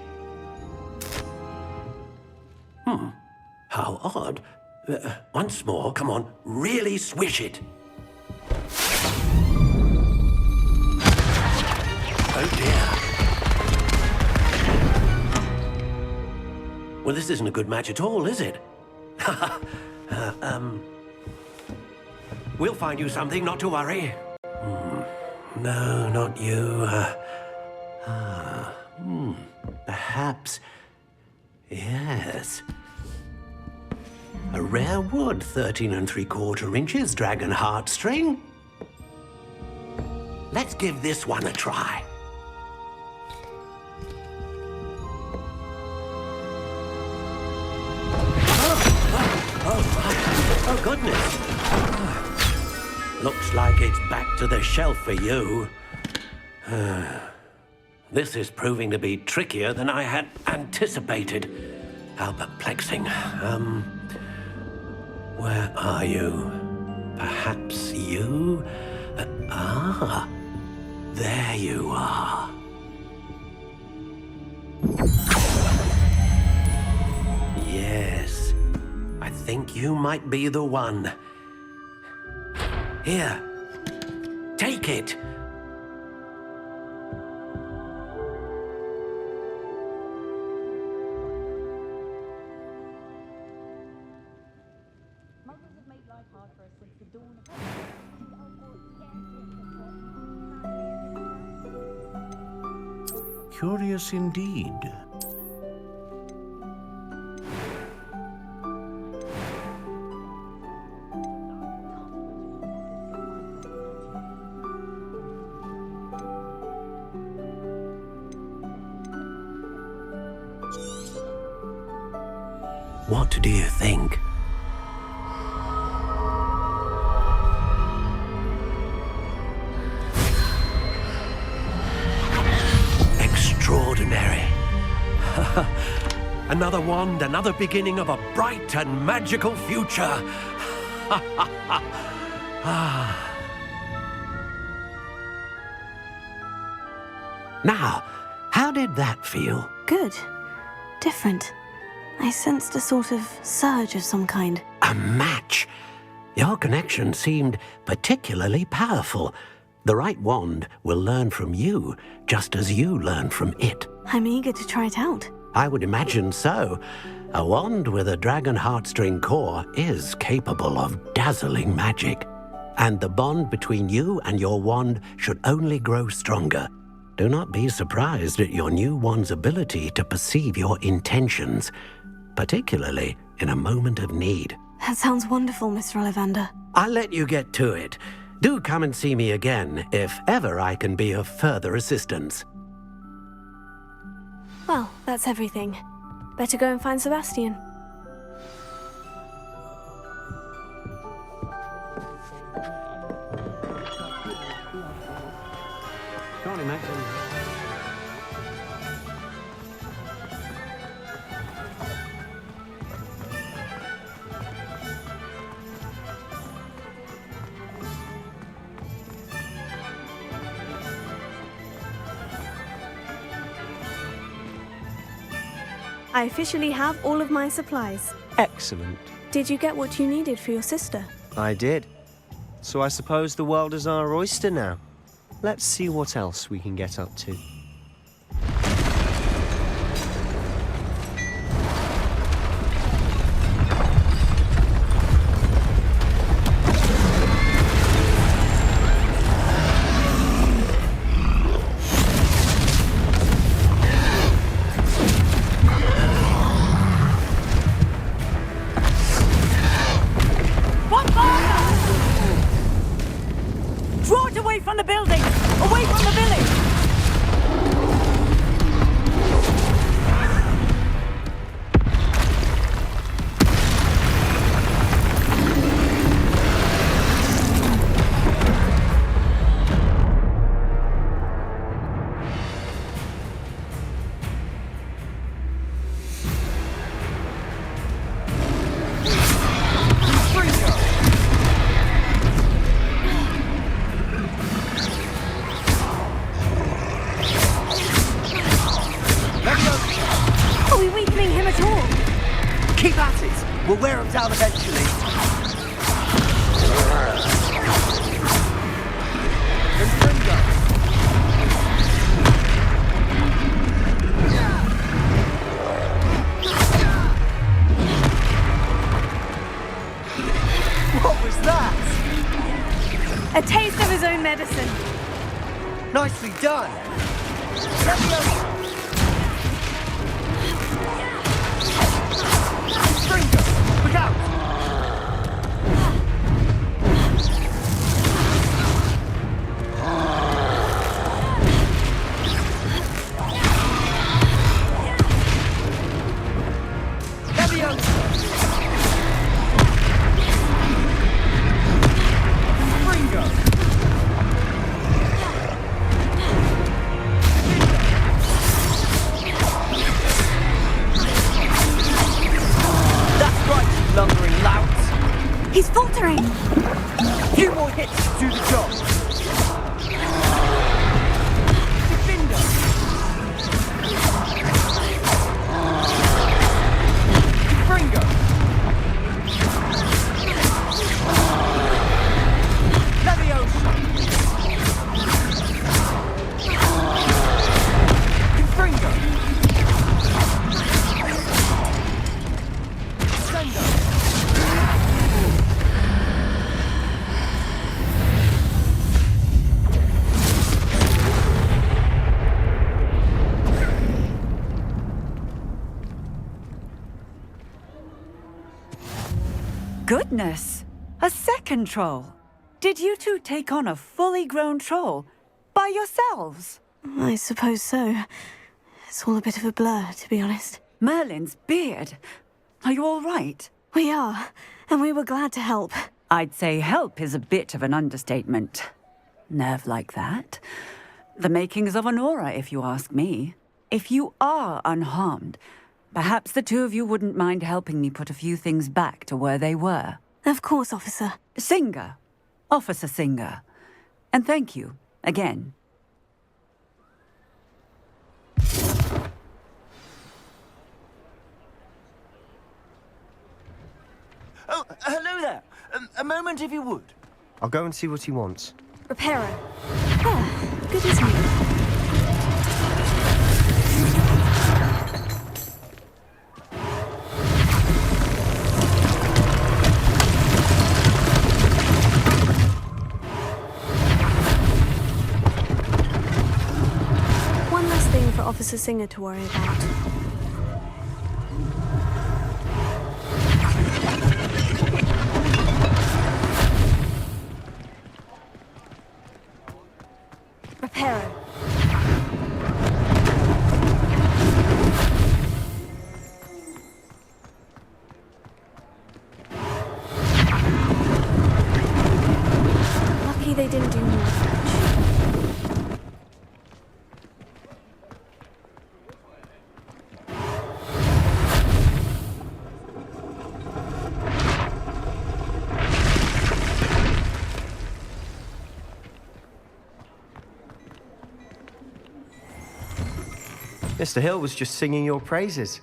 How odd. Once more, come on, really swish it. Oh dear. Well, this isn't a good match at all, is it? We'll find you something, not to worry. No, not you. Perhaps... Yes. A rare wood, 13 3/4 inches, dragon heartstring. Let's give this one a try. Oh, goodness. Looks like it's back to the shelf for you. This is proving to be trickier than I had anticipated. How perplexing. Where are you? Perhaps you? There you are. Yes, I think you might be the one. Here, take it. Curious indeed. What do you think? Extraordinary. Another wand, another beginning of a bright and magical future. Now, how did that feel? Good. Different. I sensed a sort of surge of some kind. A match. Your connection seemed particularly powerful. The right wand will learn from you, just as you learn from it. I'm eager to try it out. I would imagine so. A wand with a dragon heartstring core is capable of dazzling magic. And the bond between you and your wand should only grow stronger. Do not be surprised at your new wand's ability to perceive your intentions, particularly in a moment of need. That sounds wonderful, Mr. Ollivander. I'll let you get to it. Do come and see me again if ever I can be of further assistance. Well, that's everything. Better go and find Sebastian. Go on, Max. I officially have all of my supplies. Excellent. Did you get what you needed for your sister? I did. So I suppose the world is our oyster now. Let's see what else we can get up to. Draw it away from the building! Away from the village! Are we weakening him at all? Keep at it. We'll wear him down eventually. What was that? A taste of his own medicine. Nicely done. Look out! Lumbering louts. He's faltering. Few more hits to do the job. Defender. Fringo. Leviosa. Fringo. Sender. Goodness! A second troll! Did you two take on a fully grown troll by yourselves? I suppose so. It's all a bit of a blur, to be honest. Merlin's beard. Are you all right? We are, and we were glad to help. I'd say help is a bit of an understatement. Nerve like that. The makings of an aura, if you ask me. If you are unharmed, perhaps the two of you wouldn't mind helping me put a few things back to where they were. Of course, officer. Singer. Officer Singer. And thank you, again. Oh, hello there. A moment, if you would. I'll go and see what he wants. Reparo. Ah, good as new. One less thing for Officer Singer to worry about. Reparo. Lucky they didn't do more damage. Mr. Hill was just singing your praises.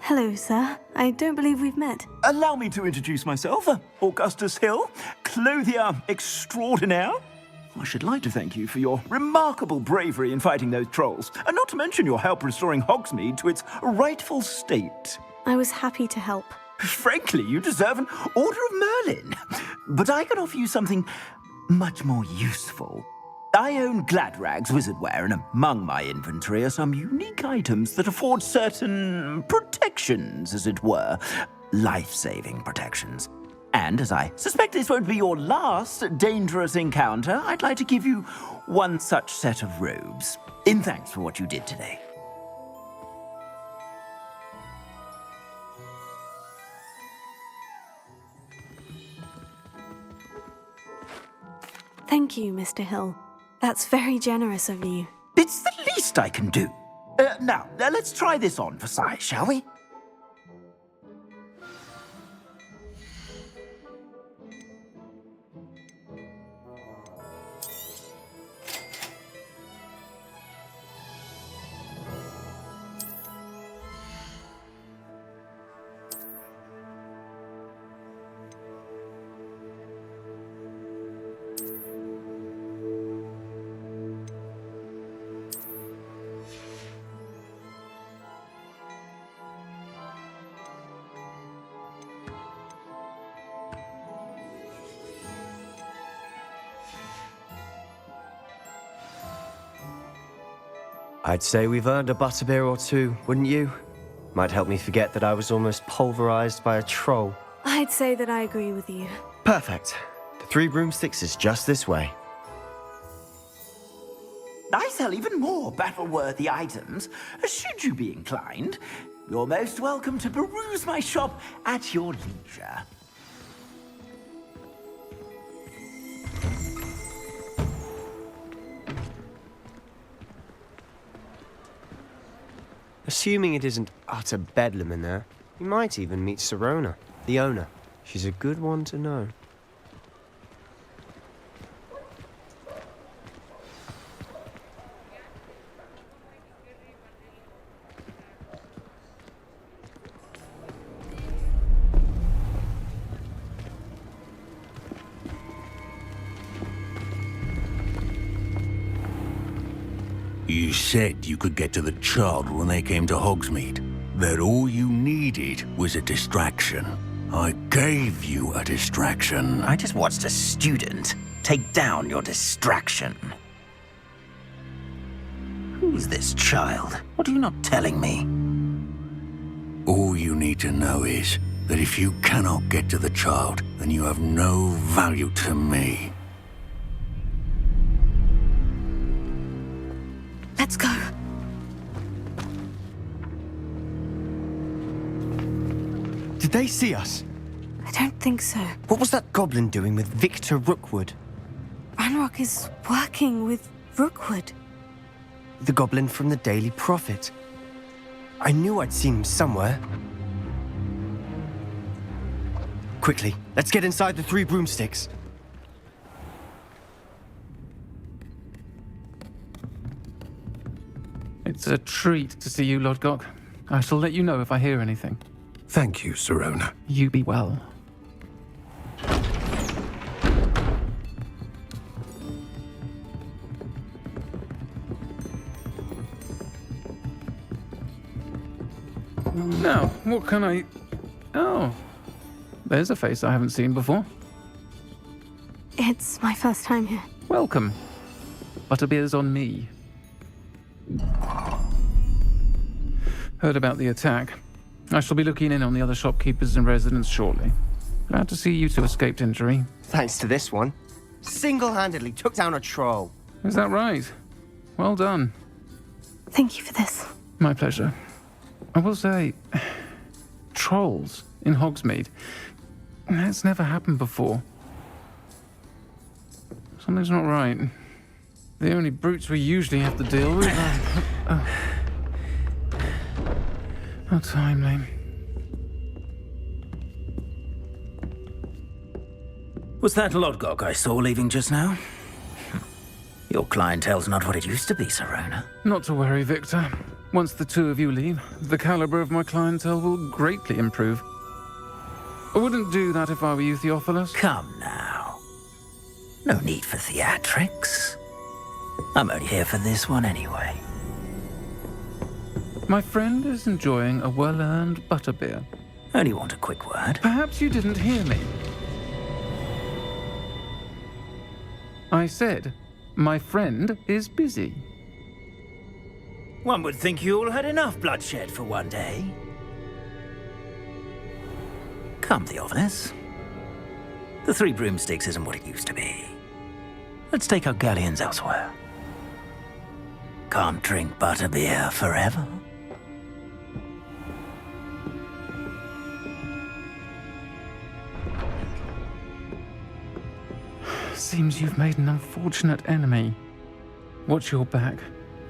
Hello, sir. I don't believe we've met. Allow me to introduce myself. Augustus Hill, clothier extraordinaire. I should like to thank you for your remarkable bravery in fighting those trolls, and not to mention your help restoring Hogsmeade to its rightful state. I was happy to help. Frankly, you deserve an Order of Merlin. But I can offer you something much more useful. I own Gladrag's wizardware, and among my inventory are some unique items that afford certain protections, as it were. Life-saving protections. And as I suspect this won't be your last dangerous encounter, I'd like to give you one such set of robes, in thanks for what you did today. Thank you, Mr. Hill. That's very generous of you. It's the least I can do. Now, let's try this on for size, shall we? I'd say we've earned a butterbeer or two, wouldn't you? Might help me forget that I was almost pulverized by a troll. I'd say that I agree with you. Perfect. The 3 broomsticks is just this way. I sell even more battle-worthy items. Should you be inclined, you're most welcome to peruse my shop at your leisure. Assuming it isn't utter bedlam in there, you might even meet Sirona, the owner. She's a good one to know. You said you could get to the child when they came to Hogsmeade. That all you needed was a distraction. I gave you a distraction. I just watched a student take down your distraction. Who's this child? What are you not telling me? All you need to know is that if you cannot get to the child, then you have no value to me. Let's go. Did they see us? I don't think so. What was that goblin doing with Victor Rookwood? Ranrock is working with Rookwood. The goblin from the Daily Prophet. I knew I'd seen him somewhere. Quickly, let's get inside the 3 broomsticks. It's a treat to see you, Lodgok. I shall let you know if I hear anything. Thank you, Sirona. You be well. Now, what can I... Oh, there's a face I haven't seen before. It's my first time here. Welcome. Butterbeer's on me. Heard about the attack. I shall be looking in on the other shopkeepers and residents shortly. Glad to see you two escaped injury. Thanks to this one. Single-handedly took down a troll. Is that right? Well done. Thank you for this. My pleasure. I will say, trolls in Hogsmeade. That's never happened before. Something's not right. The only brutes we usually have to deal with are... How timely. Was that Lodgok I saw leaving just now? Your clientele's not what it used to be, Sirona. Not to worry, Victor. Once the two of you leave, the caliber of my clientele will greatly improve. I wouldn't do that if I were you, Theophilus. Come now. No need for theatrics. I'm only here for this one anyway. My friend is enjoying a well-earned butterbeer. Only want a quick word. Perhaps you didn't hear me. I said, my friend is busy. One would think you all had enough bloodshed for one day. Come, Theophilus. The Three Broomsticks isn't what it used to be. Let's take our galleons elsewhere. Can't drink butterbeer forever. Seems you've made an unfortunate enemy. Watch your back.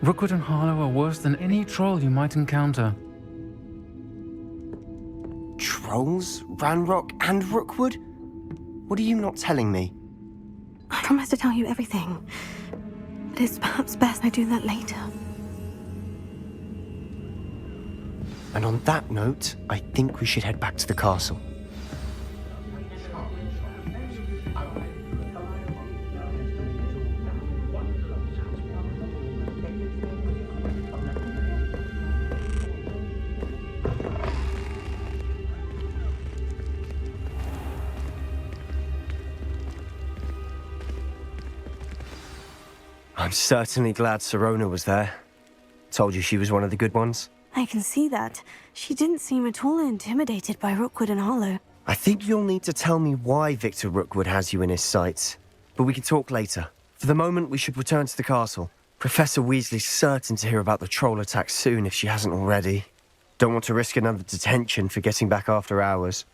Rookwood and Harlow are worse than any troll you might encounter. Trolls? Ranrock and Rookwood? What are you not telling me? I promise to tell you everything, but it's perhaps best I do that later. And on that note, I think we should head back to the castle. I'm certainly glad Sirona was there. Told you she was one of the good ones. I can see that. She didn't seem at all intimidated by Rookwood and Harlow. I think you'll need to tell me why Victor Rookwood has you in his sights. But we can talk later. For the moment, we should return to the castle. Professor Weasley's certain to hear about the troll attack soon if she hasn't already. Don't want to risk another detention for getting back after hours.